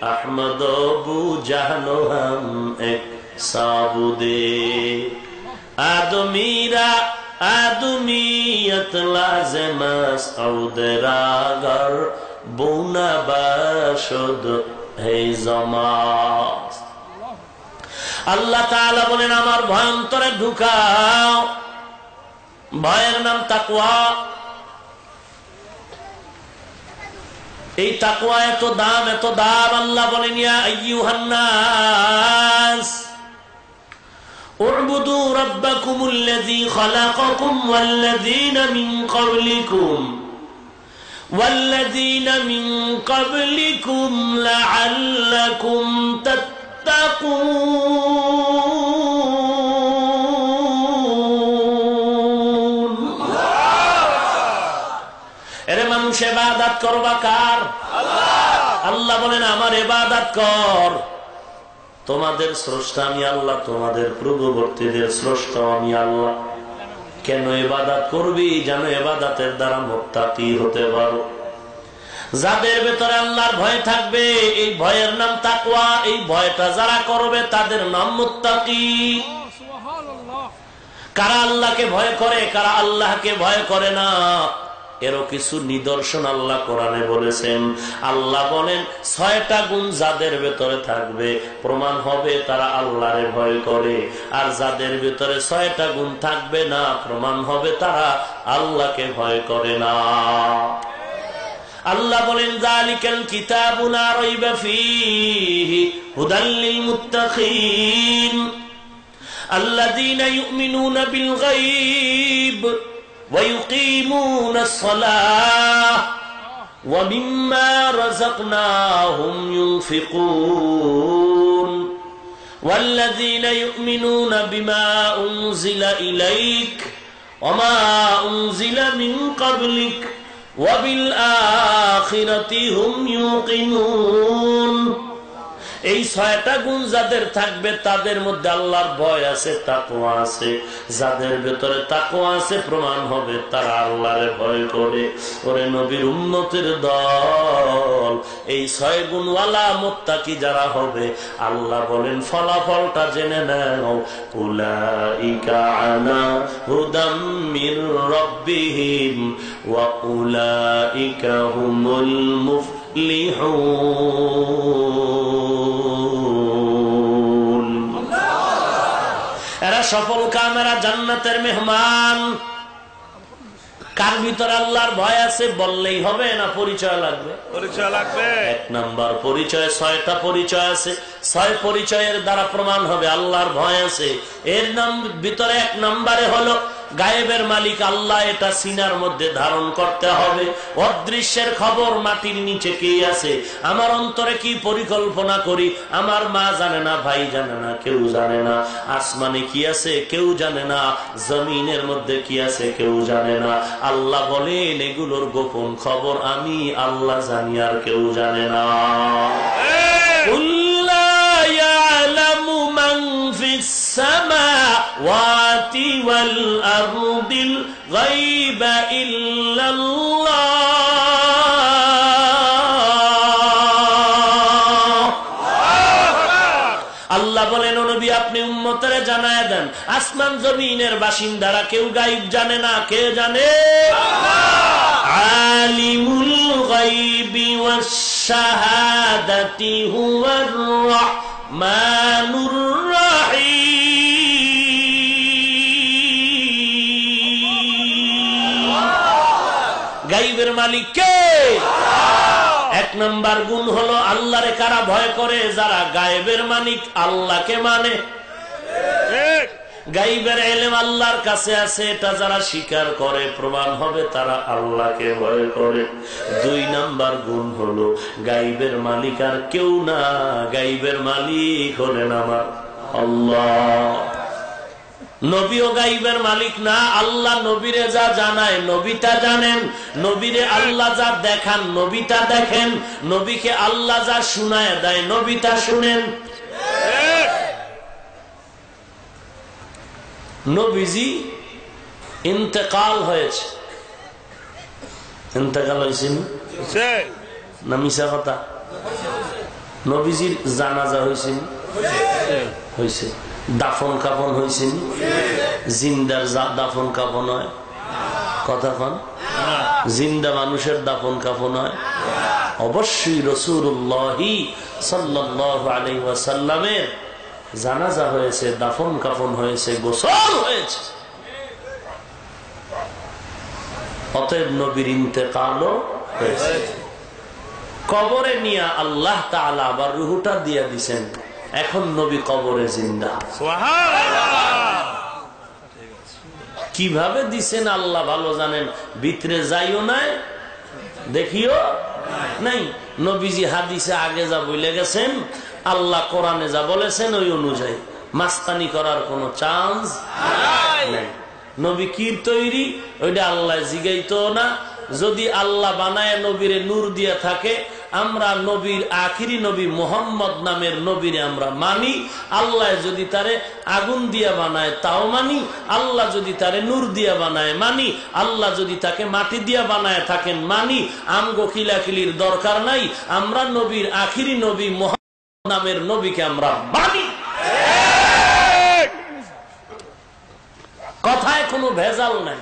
अहमद अबू जानो हम एक साबुदे। आदमीरा आदमीयत लाज़िमस औदरागर बुना बाशुद है जमास। আল্লাহ তাআলা বলেন, আমার ভয় অন্তরে ঢুকাও। ভয়ের নাম তাকওয়া। এই তাকওয়া এত দাম, এত দাম। আল্লাহ বলেন, ইয়া আইয়ুহান নাস উ'বুদু রাব্বাকুমুল্লাযী খালাকাকুম ওয়াল্লাযীনা মিন ক্বাবলিকুম লাআল্লাকুম তাত্তাকুন। ইবাদত করবা কার? আল্লাহ বলেন আমার ইবাদত কর। তোমাদের স্রষ্টা আমি আল্লাহ, তোমাদের পূর্ববর্তীদের স্রষ্টা আমি আল্লাহ। কেন ইবাদত করবি? যেন ইবাদতের দ্বারা মুত্তাকি হতে পারো। যাদের ভেতরে আল্লাহর ভয় থাকবে, এই ভয়ের নাম তাকওয়া। এই ভয়টা যারা করবে তাদের নাম মুত্তাকি। কারা আল্লাহকে ভয় করে, কারা আল্লাহকে ভয় করে না, এরও কিছু নিদর্শন আল্লাহ কোরআনে বলেছেন। আল্লাহ বলেন 6টা গুণ যাদের ভেতরে থাকবে প্রমাণ হবে তারা আল্লাহরে ভয় করে। আর যাদের ভেতরে 6টা গুণ থাকবে না প্রমাণ হবে তারা আল্লাহকে ভয় করে না। আল্লাহ বলেন যালিকাল কিতাবু লা রাইবা ফীহি হুদাল লিল মুত্তাকিন আল্লাযীনা ইউমিনুনা বিল গায়ব ওয়া ইউকিমুনাস সালাহ ওয়া মিম্মা রাযাকনাহুম ইউনফিকুন ওয়াল্লাযীনা ইউমিনুনা বিমা উনজিলা ইলাইক ওয়া মা উনজিলা মিন ক্বাবলিক وَبِالْآخِرَةِ هُمْ يُوقِنُونَ। এই 6টা গুণ যাদের থাকবে তাদের মধ্যে আল্লাহর ভয় আছে, তাকওয়া আছে। যাদের ভেতরে তাকওয়া আছে প্রমাণ হবে তারা আল্লাহরে ভয় করে। ওরে নবীর উম্মতের দল, এই 6 গুণওয়ালা মুত্তাকি যারা হবে আল্লাহ বলেন ফলাফলটা জেনে নাও। উলাইকা আলা হুদাম মির রাব্বিহিম ওয়া উলাইকা হুমুল মুফলিহুন। এরা সফল কাম, এরা জান্নাতের মেহমান। কার ভিতরে আল্লাহর ভয় আছে বললেই হবে না, পরিচয় লাগবে। পরিচয় লাগবে। 1 নাম্বার পরিচয়। 6টা পরিচয় আছে, 6 পরিচয়ের দ্বারা প্রমাণ হবে আল্লাহর ভয় আছে। এর ভিতরে 1 নম্বরে হলো গায়েবের মালিক আল্লাহ, এটা সিনার মধ্যে ধারণ করতে হবে। অদৃশ্যের খবর, মাটির নিচে কে আছে, আমার অন্তরে কি পরিকল্পনা করি, আমার মা জানে না, ভাই জানে না, কেউ জানে না। আসমানে কি আছে কেউ জানে না, জমিনের মধ্যে কি আছে কেউ জানে না। আল্লাহ বলেন এগুলোর গোপন খবর আমি আল্লাহ জানি, আর কেউ জানে না। السماوات والأرض الغيب إلا الله। আল্লাহ বলেন ও নবী আপনি উম্মতের জানায় দেন আসমান জমিনের বাসিন্দারা কেউ গায়ব জানে না। কে জানে? আলিমুল গায়বি ওয়াস শাহাদাতি হুয়ার রাহমানুর গায়বের মালিক কে? 1 নম্বর গুণ হলো আল্লাহরে কারা ভয় করে? যারা গায়বের মালিক আল্লাহকে মানে। গায়বের ইলম আল্লাহর কাছে আছে, এটা যারা স্বীকার করে প্রমাণ হবে তারা আল্লাহকে ভয় করে। 2 নম্বর গুণ হলো গায়বের মালিক আর কেউ না, গায়বের মালিক হলেন আমার আল্লাহ। নবীও গায়বের মালিক না, আল্লাহ নবীরে যা জানায় নবীটা জানেন, নবীরে আল্লাহ যা দেখান নবীটা দেখেন, নবীকে আল্লাহ যা শুনায় দেয় নবীটা শুনেন। নবীজি ইন্তেকাল হয়েছে, ইন্তেকাল হয়েছে না মিশা কথা? নবীজির জানাজা হয়েছে, হয়েছে। দাফন কাফন হয়েছে, জিন্দার দাফন কাফন হয়? কথা কন, জিন্দা মানুষের দাফন কাফন হয়? অবশ্যই রাসূলুল্লাহি সাল্লাল্লাহু আলাইহি ওয়াসাল্লামের জানাজা হয়েছে, দাফন কাফন হয়েছে, গোসল হয়েছে। অতএব নবীর ইন্তেকালও হয়েছে। কবরে নিয়ে আল্লাহ তাআলা আবার রূহটা দিয়ে দিয়েছেন, এখন নবী কবরে জিন্দা। কিভাবে দিছেন আল্লাহ ভালো জানেন, ভিতরে যাইও নাই দেখিও নাই। নবীজি হাদিসে আগে যা বলে গেছেন, আল্লাহ কোরআনে যা বলেছেন ওই অনুযায়ী মাস্তানি করার কোন চান্স নাই। নবী কি তৈরি ওইটা আল্লাহ জিগাইতো না, যদি আল্লাহ বানায় নবীরে নূর দিয়ে থাকে, আমরা নবীর আখিরি নবী মুহাম্মদ নামের নবীরে আমরা মানি। আল্লাহ যদি তারে আগুন দিয়া বানায় তাও মানি, আল্লাহ যদি তারে নূর দিয়া বানায় মানি, আল্লাহ যদি তাকে মাটি দিয়া বানায় থাকেন মানি। আমগো কিলাকিলির দরকার নাই, আমরা নবীর আখিরি নবী মুহাম্মদ নামের নবীকে আমরা মানি। কথায় কোনো ভেজাল নাই।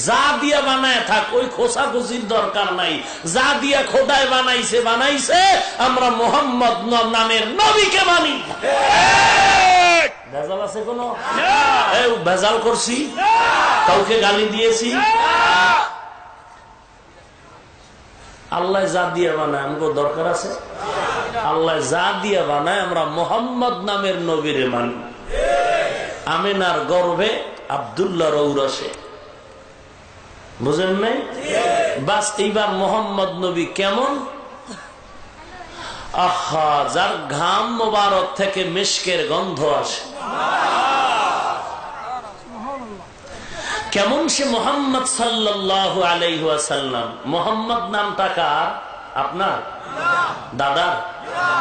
যা দিয়া বানায় থাক, ওই খোসাখুচির দরকার নাই। যা দিয়া খোদায় বানাইছে বানাইছে, আমরা মুহাম্মদ নামের নবীকে মানি। ভেজাল আছে কোনো? ভেজাল করছি? কাউকে গালি দিয়েছি? আল্লাহ যা দিয়া বানায় আমাকে দরকার আছে? আল্লাহ যা দিয়া বানায় আমরা মুহাম্মদ নামের নবীরে মানি। আমিনার গর্ভে আব্দুল্লাহ রৌরসে, বুঝেন নাই? বাস এইবার মোহাম্মদ নবী কেমন? আহা, যার ঘাম মোবারক থেকে মিশকের গন্ধ আসে, কেমন সে মোহাম্মদ সাল্লাল্লাহু আলাইহি ওয়াসাল্লাম। মোহাম্মদ নামটা কার? আপনার দাদার?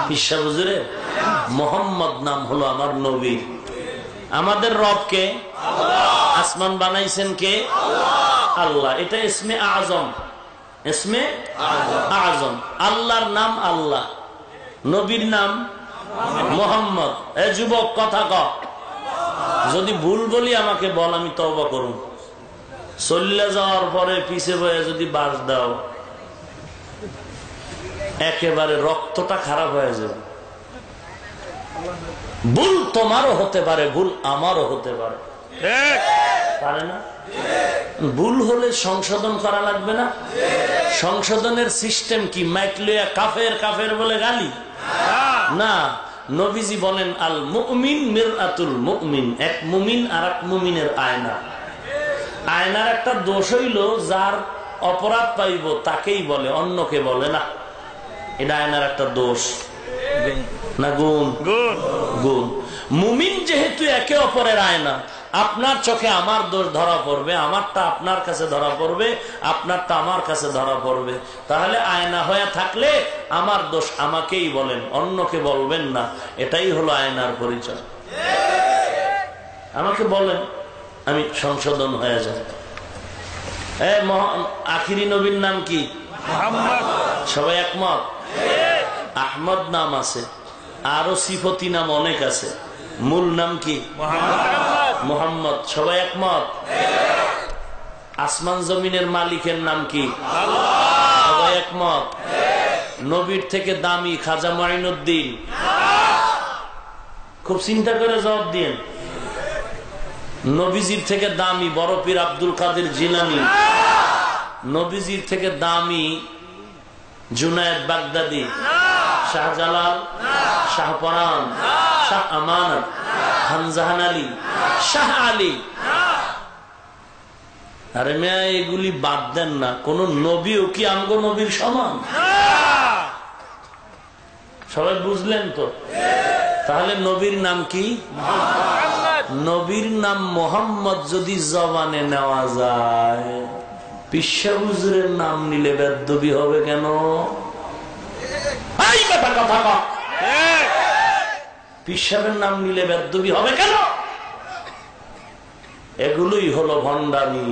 পিসা হুজুরের? মোহাম্মদ নাম হলো আমার নবী। আমাদের রবকে আসমান বানাইছেন কে? আল্লাহ। এটা ইসমে আজম, ইসমে আজম। আল্লাহর নাম আল্লাহ, নবীর নাম মোহাম্মদ। এ যুবক কথা ক, যদি ভুল বলি আমাকে বল, আমি তওবা করুন। চলে যাওয়ার পরে পিছে বয়ে যদি বাস দাও, একেবারে রক্তটা খারাপ হয়ে যাবে। ভুল তোমারও হতে পারে, ভুল আমারও হতে পারে, পারে না? ভুল হলে সংশোধন করা লাগবে না? সংশোধনের সিস্টেম কি? মাইক লইয়া কাফের কাফের বলে গালি না। নবীজি বলেন আল মুমিন মিরআতুল মুমিন, এক মুমিন আর এক মুমিনের আয়না। আয়নার একটা দোষ হইল যার অপরাধ পাইব তাকেই বলে, অন্যকে বলে না। এটা আয়নার একটা দোষ না গুণ? গুণ। মুমিন যেহেতু একে অপরের আয়না, আপনার চোখে আমার দোষ ধরা পড়বে, আমারটা আপনার কাছে ধরা পড়বে, আপনারটা আমার কাছে ধরা পড়বে। তাহলে আয়না হয়ে থাকলে আমার দোষ আমাকেই বলেন, অন্যকে বলবেন না। এটাই হলো আয়নার পরিচয়। আমাকে বলেন, আমি সংশোধন হয়ে যাব। আখিরি নবীর নাম কি? সবাই একমত? আহমদ নাম আছে, আরো সিফতি নাম অনেক আছে। মূল নাম কি? মুহাম্মদ। সবাই একমত? আসমান জমিনের মালিকের নাম কি? সবাই একমত? নবীর থেকে দামি খাজা মাইনুদ্দিন? খুব চিন্তা করে জবাব দিন। নবীজির থেকে দামি বড় পীর আব্দুল কাদের জিলানী? নবীজির থেকে দামি জুনায়েদ বাগদাদি, শাহজালাল, শাহপরান, শাহ আমানত, হামজাহান আলী, শাহ আলী? আরে মেয়া, এগুলি বাদ দেন না। কোন নবীও কি আমগো নবীর সমান? সবাই বুঝলেন তো? তাহলে নবীর নাম কি? নবীর নাম মোহাম্মদ যদি জবানে নেওয়া যায়, পিসা হুজুরের নাম নিলে বেদবি হবে কেন? পিসাবের নাম নিলে বেদবি হবে কেন? এগুলোই হলো ভণ্ডামি,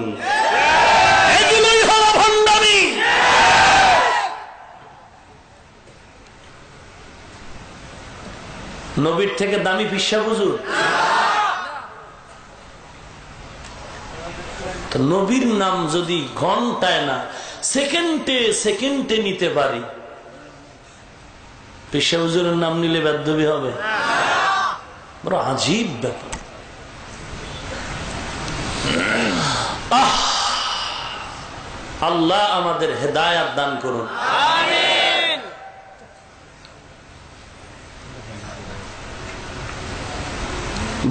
এগুলোই হলো ভণ্ডামি। নবীর থেকে দামি পিসা হুজুর? নবীর নাম যদি ঘন্টায় না সেকেন্ডে সেকেন্ডে নিতে পারি, পিসা হুজুরের নাম নিলে বেদবি হবে? বড় আজীব ব্যাপার। আল্লাহ আমাদের হেদায়েত দান করুন। আমিন।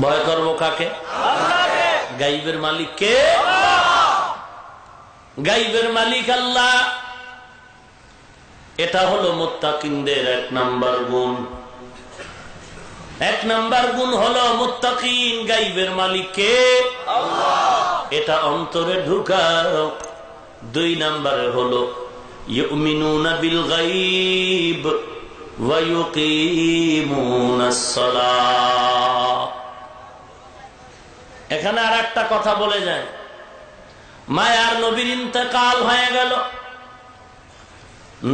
ভয় করবো কাকে? আল্লাহকে। গাইবের মালিক কে? গাইবের মালিক আল্লাহ। এটা হলো মুত্তাকিনদের এক নাম্বার গুণ। এক নাম্বার গুণ হলো মুত্তাকিন। গাইবের মালিক কে? আল্লাহ। এটা অন্তরে ঢুকাও, দুই নম্বরে হলো ইউমিনুনা বিল গায়ব ওয়া ইউকিমুনাস সালাহ। এখানে আর একটা কথা বলে যায়, মায়ার নবীর ইন্তেকাল হয়ে গেল,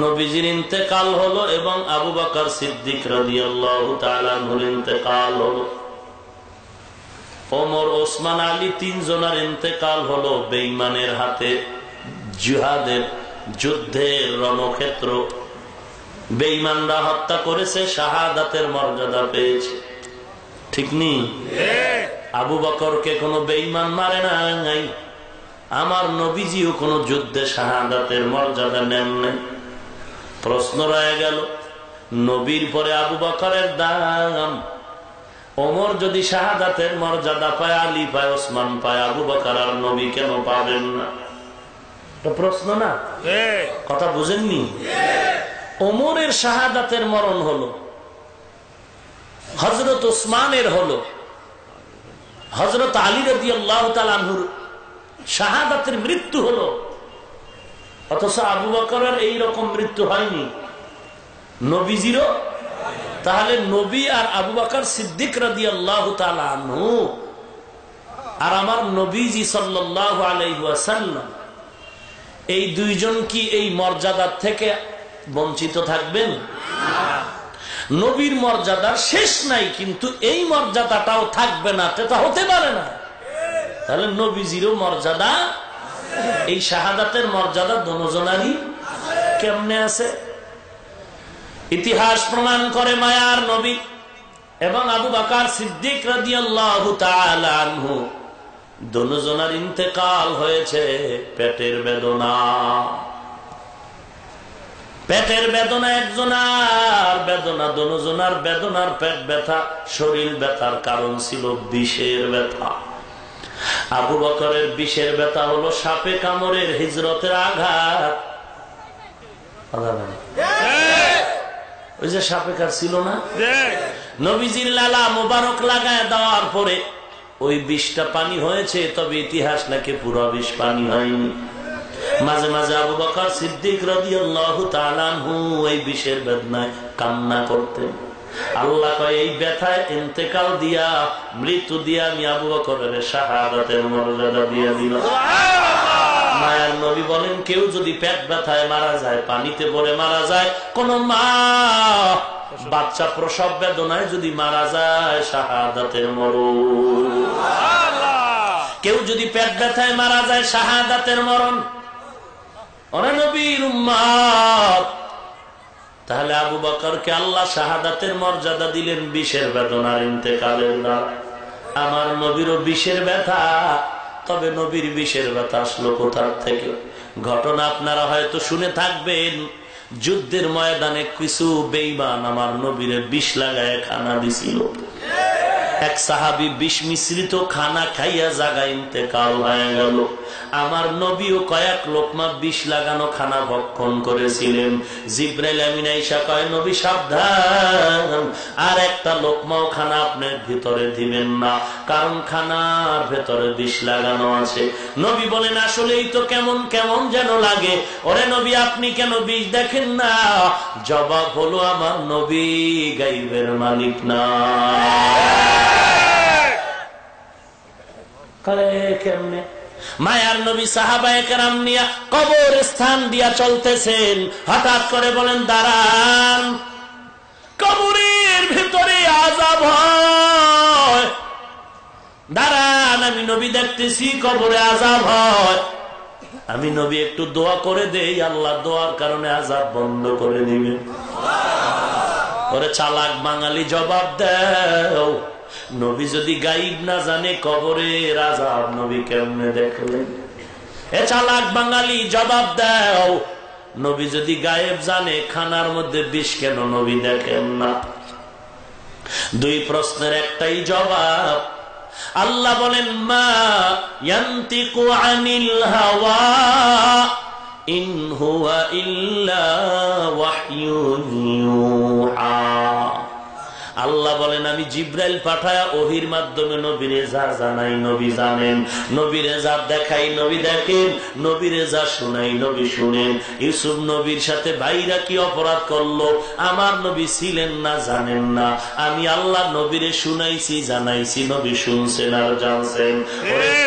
নবীজির ইন্তেকাল হলো এবং আবু বকর সিদ্দিক রাদিয়াল্লাহু তাআলা আনহুর ইন্তেকাল হলো, ওমর ওসমান আলী তিনজনের ইন্তেকাল হলো বেঈমানের হাতে, জিহাদের যুদ্ধের রণক্ষেত্র, বেঈমানরা হত্যা করেছে, শাহাদাতের মর্যাদা পেয়েছে। ঠিক নেই? আবু বকরকে কোনো বেঈমান মারে নাই, আমার নবীজিও কোনো যুদ্ধে শাহাদাতের মর্যাদা নেন নাই। প্রশ্ন রয়ে গেল, নবীর পরে আবু বকরের দাম, ওমর যদি শাহাদাতের মর্যাদা পায়, আলী পায়, ওসমান পায়, আবু বকর আর নবী কেন পাবেন না? প্রশ্ন না? কথা বুঝেননি? ওমরের শাহাদাতের মরণ হলো, হযরত ওসমানের হলো, হযরত আলী রাদিয়াল্লাহু তাআলা আনহুর শাহাদাতের মৃত্যু হলো, অথচ আবু বকরের এই রকম মৃত্যু হয়নি, নবীজিরও। তাহলে নবী আর আবু বকর সিদ্দিক রাদিয়াল্লাহু তাআলা আনহু আর আমার নবীজি সাল্লাল্লাহু আলাইহি ওয়াসাল্লাম, এই দুইজন কি এই মর্যাদার থেকে বঞ্চিত থাকবেন? নবীর মর্যাদার শেষ নাই, কিন্তু এই মর্যাদাটাও থাকবে না, এটা হতে পারে না। তাহলে নবীজিরও মর্যাদা, এই শাহাদাতের মর্যাদা দুজনেরই কেমনে আছে? ইতিহাস প্রমাণ করে মায়ার নবী এবং আবু বকর সিদ্দিক রাদিয়াল্লাহু তাআলা আনহু দুজনের ইন্তেকাল হয়েছে পেটের বেদনা। পেটের বেদনা একজনের বেদনা, দুজনের বেদনার পেট ব্যথা, শরীর ব্যথার কারণ ছিল বিষের ব্যথা। আবু বকরের বিষের ব্যথা হলো সাপে কামড়ের, হিজরতের আঘাত। ওই যে সাপে কাটছিল না, নবীজির লালা মোবারক লাগায় দেওয়ার পরে ওই বিষটা পানি হয়েছে, তবে ইতিহাস নাকি পুরো বিষ পানি হয়নি। মাঝে মাঝে আবু বকর সিদ্দিক রাদিয়াল্লাহু তাআলা আনহু এই বিষের বেদনায় কান্না করতেন। আল্লাহ কয়, এই ব্যথায় ইন্তেকাল দিয়া, মৃত্যু দিয়া আমি আবু বকরের শাহাদাতের মর্যাদা দিয়ে দিলাম। মায়ার নবী বলেন, কেউ যদি পেট ব্যথায় মারা যায়, পানিতে পড়ে মারা যায়, কোন মা বাচ্চা প্রসব বেদনায় যদি মারা যায়, শাহাদাতের মরণ। কেউ যদি পেট ব্যথায় মারা যায়, শাহাদাতের মরণ। ওরে নবীর উম্মত, তাহলে আবু বকরকে আল্লাহ শাহাদাতের মর্যাদা দিলেন বিষের বেদনার ইন্তেকালের দ্বারা। আমার নবীরও বিষের ব্যথা, তবে নবীর বিষের ব্যথা আসলো কোথা থেকে? ঘটনা আপনারা হয়তো শুনে থাকবেন, যুদ্ধের ময়দানে কিছু বেঈমান আমার নবীরে বিষ লাগায় খানা দিছিল। এক সাহাবী বিষ মিশ্রিত খানা খাইয়া জায়গায় ইন্তেকাল হয়ে গেল। আমার নবীও কয়েক লোকমা বিষ লাগানো খানা ভক্ষণ করেছিলেন। জিবরাইল আমিন আয়েশা কয়, নবী সাবধান, আর একটা লোকমাও খানা আপনার ভিতরে দিবেন না, কারণ খানার ভেতরে বিষ লাগানো আছে। নবী বলেন, আসলেই তো কেমন কেমন যেন লাগে। ওরে নবী, আপনি কেন বিষ দেখেন না? জবাব হলো, আমার নবী গায়বের মালিক না। কেমনে? মায়ার নবী সাহাবায়ে কেরাম নিয়া কবর স্থান দিয়া চলতেছেন, হঠাৎ করে বলেন, দাঁড়ান, কবরের ভিতরে আযাব হয়, দাঁড়ান, আমি নবী দেখতেছি কবরে আযাব হয়। আমি নবী একটু দোয়া করে দেই, আল্লাহ দোয়ার কারণে আযাব বন্ধ করে দিবেন। ওরে চালাক বাঙালি, জবাব দাও, নবী যদি গায়েব না জানে কবরের আযাব নবী কেমনে দেখলেন? এ চালাক বাঙালি, জবাব দাও, নবী যদি গায়েব জানে খানার মধ্যে বিষ কেন নবী দেখেন না? দুই প্রশ্নের একটাই জবাব। আল্লাহ বলেন, মা ইয়ান্তিকু আনিল হাওয়া ইন হুয়া ইল্লা ওয়াহয়ুন ইউহা। আল্লাহ বলেন, আমি জিব্রাইল পাঠায়া ওহির মাধ্যমে নবীরে যা জানাই নবী জানেন, নবীরে যা দেখাই নবী দেখেন, নবীরে যা শুনাই নবী শুনেন। ইউসুফ নবীর সাথে ভাইরা কি অপরাধ করলো, আমার নবী ছিলেন না, জানেন না। আমি আল্লাহ নবীরে শুনাইছি, জানাইছি, নবী শুনছেন আর জানছেন।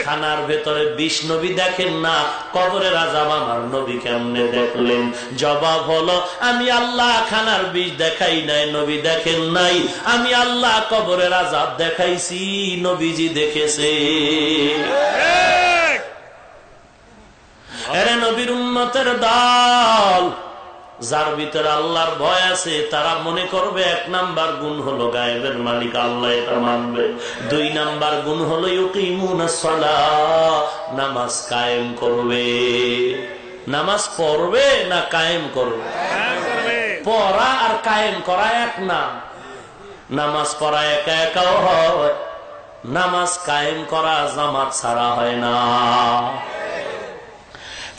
খানার ভেতরে 20 নবী দেখেন না, কবরের আযাব আমার নবী কেমনে দেখলেন? জবাব হলো, আমি আল্লাহ খানার 20 দেখাই নাই, নবী দেখেন নাই। আমি আল্লাহ কবরের আযাব দেখাইছি, নবীজি দেখেছে। এরে নবীর উম্মতের দল, যার ভিতরে আল্লাহর ভয় আছে তারা মনে করবে 1 নাম্বার গুণ হলো গায়েবের মালিক আল্লাহ, এটা মানবে। 2 নাম্বার গুণ হলো ইউকিমুনাস সালাহ, নামাজ কায়েম করবে। নামাজ পড়বে না কায়েম করবে? পড়া আর কায়েম করা এক না। নামাজ পড়া একা একাও হয়, নামাজ কায়েম করা জামাত ছাড়া হয় না।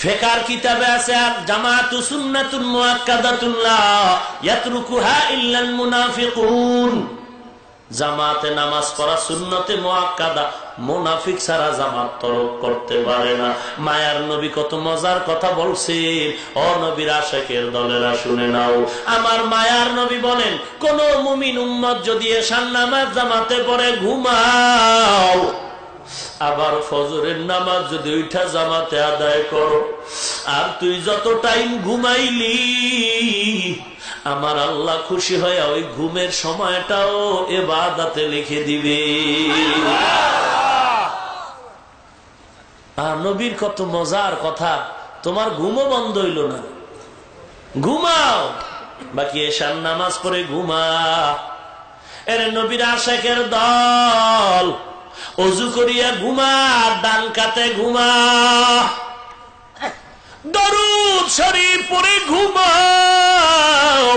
ফিকর কিতাবে আছে আর জামাতু সুন্নাতুন মুআক্কাদাতুন লা ইয়াতরুকুহা ইল্লাল মুনাফিকুন। জামাতে নামাজ পড়া সুন্নতে মুআক্কাদা, মুনাফিক ছাড়া জামাত তরক করতে পারে না। মায়ার নবী কত মজার কথা বলছেন, ও নবীর আশিকের দলেরা শুনে নাও। আমার মায়ার নবী বলেন, কোন মুমিন উম্মত যদি এশার নামাজ জামাতে পড়ে ঘুমাও, আবার ফজরের নামাজ যদি উঠা জামাতে আদায় করো, আর তুই যত টাইম ঘুমাইলি আমার আল্লাহ খুশি হয় ওই ঘুমের সময়টাও ইবাদতে লিখে দিবে। নবীর কত মজার কথা। তোমার ঘুমও বন্ধ হইল না, ঘুমাও, বাকি এশার নামাজ পড়ে ঘুমা। এর নবীর আশিকের দল, ওযু করিয়া ঘুমা, ডান কাতে ঘুমা, দরুদ শরীফ পড়ে ঘুমাও,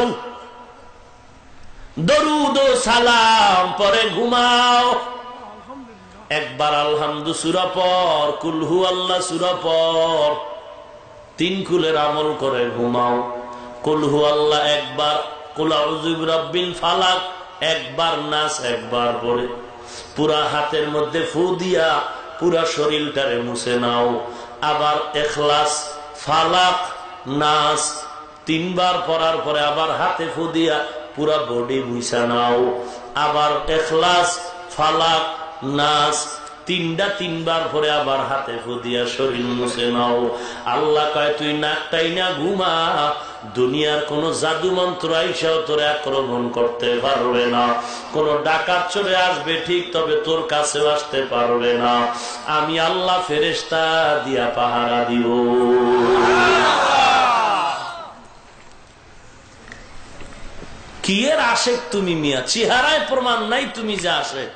দরুদ ও সালাম পড়ে ঘুমাও। একবার আলহামদু সূরা পড়, কুল হু আল্লাহ সূরা পড়, 3 কুলের আমল করে ঘুমাও। কুল হু আল্লাহ একবার, কুল আউযু বিরাব্বিল ফালাক একবার, নাস একবার পড়ে পুরা হাতের মধ্যে ফু দিয়া পুরা শরীরটারে মুছে নাও। আবার ইখলাস, ফালাক, নাস 3 বার পড়ার পরে আবার হাতে ফু দিয়া পুরা বডি মুছে নাও। আবার ইখলাস, ফালাক, নাস 3 বার পরে আবার হাতে ফু দিয়া শরীর মুছে নাও। আল্লাহ কয়, তুই নাকটাই না ঘুমা, দুনিয়ার কোন জাদু মন্ত্র আইসাও তোর আক্রমণ করতে পারবে না। কোন ডাকাত চলে আসবে ঠিক, তবে তোর কাছেও আসতে পারবে না। আমি আল্লাহ ফেরেশতা দিয়া পাহারা দিব। কি এর আশেক তুমি মিয়া, চেহারায় প্রমাণ নাই তুমি যা আশেক।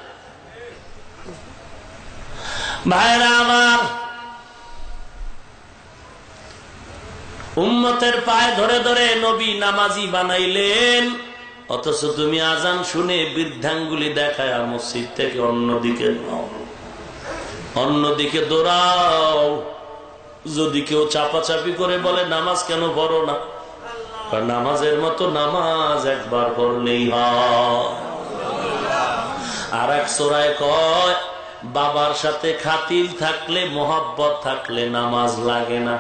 ভাইরা আমার, উম্মতের পায়ে ধরে ধরে নবী নামাজি বানাইলেন, অথচ তুমি আজান শুনে বৃদ্ধাঙ্গুলি দেখায় মসজিদ থেকে অন্যদিকে নাও, অন্যদিকে দৌড়াও। যদি কেউ চাপাচাপি করে বলে নামাজ কেন পড়ো না, নামাজের মতো নামাজ একবার পড়লেই হয়। আর এক সূরায় কয়, বাবার সাথে খাতির থাকলে, মোহাব্বত থাকলে নামাজ লাগে না।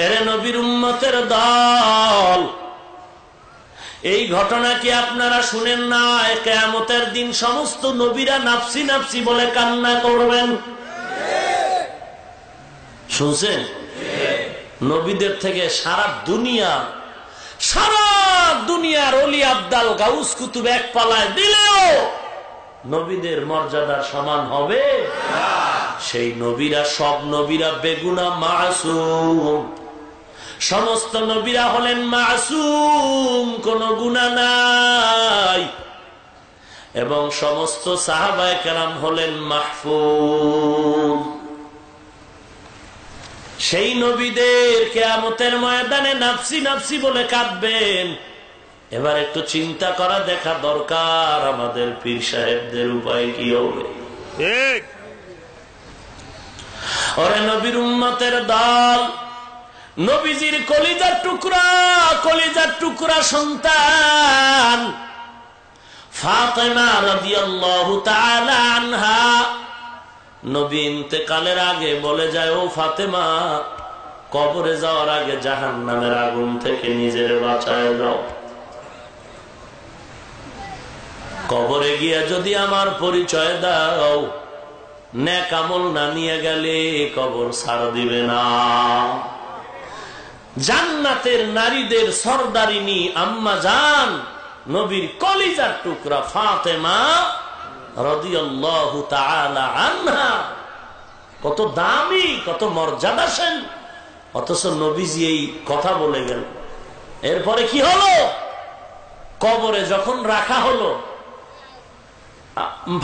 এরে নবীর উম্মতের দল, এই ঘটনা কি আপনারা শুনেন না? কিয়ামতের দিন সমস্ত নবীরা নাফসি নাফসি বলে কান্না করবেন। শুনছেন? নবীদের থেকে সারা দুনিয়ার অলি আব্দাল গাউস কুতুব এক পালায় দিলেও নবীদের মর্যাদার সমান হবে? সেই নবীরা, সব নবীরা বেগুনাহ মাসুম। সমস্ত নবীরা হলেন মাসুম, কোন গুনাহ নাই। এবং সমস্ত সাহাবায়ে কেরাম হলেন মাহফুজ। সেই নবীদের কিয়ামতের ময়দানে নাফসি নাফসি বলে কাঁদবেন। এবার একটু চিন্তা করা দেখা দরকার, আমাদের পীর সাহেবদের উপায় কি হবে? ওরে নবীর উম্মতের দল, নবীজির কলিজার টুকরা সন্তান ফাতেমা রাদিয়াল্লাহু তাআলা আনহা নবী ইন্তেকালের আগে বলে যায়, ও ফাতেমা, কবরে যাওয়ার আগে জাহান্নামের আগুন থেকে নিজের বাঁচায় যাও। কবরে গিয়া যদি আমার পরিচয় দাও, নেক আমল না নিয়ে গেলে কবর ছাড় দিবে না। জান্নাতের নারীদের সরদারিনী আম্মা জান নবীর কলিজার টুকরা ফাতেমা রাদিয়াল্লাহু তাআলা আনহা, কত দামি, কত মর্যাদাশীল, অথচ নবীজি এই কথা বলে গেল। এরপরে কি হলো? কবরে যখন রাখা হলো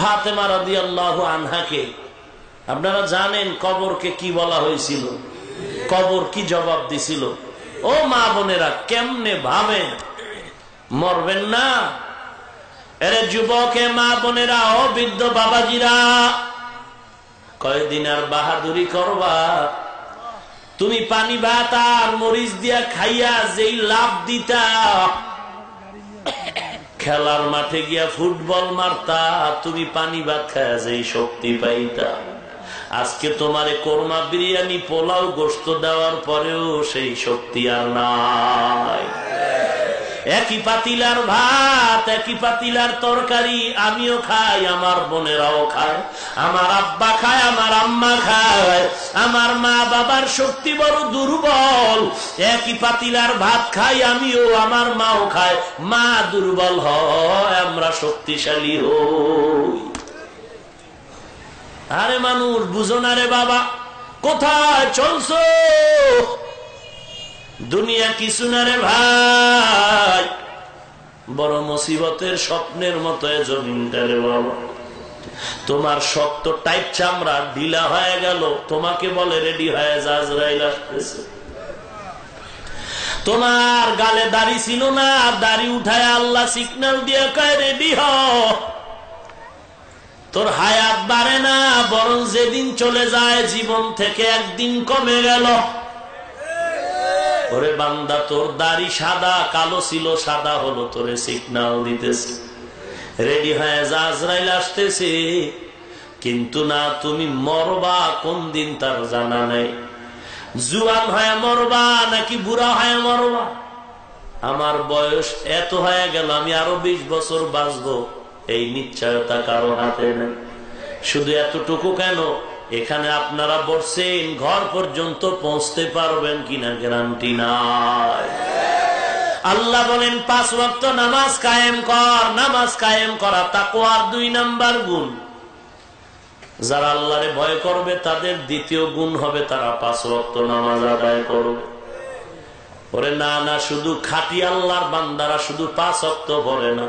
ফাতেমা রাদিয়াল্লাহু আনহাকে, আপনারা জানেন কবরকে কি বলা হয়েছিল, কবর কি জবাব দিছিল? ও মা বোনেরা, কেমনে ভাবেন মরবেন না? এরে যুবকে মা বোনেরা, ও বৃদ্ধ বাবাজিরা, কয়দিন আর বাহাদুরি করবা? তুমি পানি ভাত আর মরিচ দিয়া খাইয়া যেই লাভ দিতা, খেলার মাঠে গিয়া ফুটবল মারতা, তুমি পানি ভাত খাইয়া যেই শক্তি পাইতা, আজকে তোমারে কোরমা বিরিয়ানি পোলাও গোশত দেওয়ার পরেও সেই শক্তি আর নাই। একই পাতিলার ভাত, একই পাতিলার তরকারি আমিও খাই, আমার বোনেরাও খায়, আমার আব্বা খায়, আমার আম্মা খায়, আমার মা বাবার শক্তি বড় দুর্বল। একই পাতিলার ভাত খাই আমিও, আমার মাও খায়, মা দুর্বল হয়, আমরা শক্তিশালী হই। আরে মানুষ বুঝো না রে বাবা, কোথায় চলছো? দুনিয়া কিছু না রে ভাই, বড় মুসিবতের স্বপ্নের মতো জমিনটা রে বাবা। তোমার শক্ত টাইট চামড়া ঢিলা হয়ে গেল, তোমাকে বলে রেডি হয়ে যা, আজরাইল আসতেছে। তোমার গালে দাড়ি ছিল না, দাড়ি উঠায় আল্লাহ সিগন্যাল দিয়ে কয় রেডি হ। তোর হায়াত বাড়ে না, বরং যেদিন চলে যায় জীবন থেকে একদিন কমে গেল। ওরে বান্দা, তোর দাড়ি সাদা কালো ছিল, সাদা হলো, তোরে সিগন্যাল দিতেছে রেডি হয়ে যা, আজরাইল আসতেছে। কিন্তু না, তুমি মরবা কোন দিন তার জানা নেই। জুয়ান হয়ে মরবা নাকি বুড়া হয়ে মরবা? আমার বয়স এত হয়ে গেল, আমি আরো 20 বছর বাঁচবো, এই নিশ্চয়তা কারো হাতে নেই। শুধু এতটুকু কেন, এখানে আপনারা বসছেন, ঘর পর্যন্ত পৌঁছতে পারবেন কিনা গ্যারান্টি নাই। আল্লাহ বলেন 5 ওয়াক্ত নামাজ কায়েম কর। নামাজ কায়েম করা তাকওয়ার 2 নাম্বার গুণ। যারা আল্লাহরে ভয় করবে তাদের দ্বিতীয় গুণ হবে তারা 5 ওয়াক্ত নামাজ আদায় করবে। ওরে না না, শুধু খাঁটি আল্লাহর বান্দারা শুধু 5 ওয়াক্ত পড়ে না।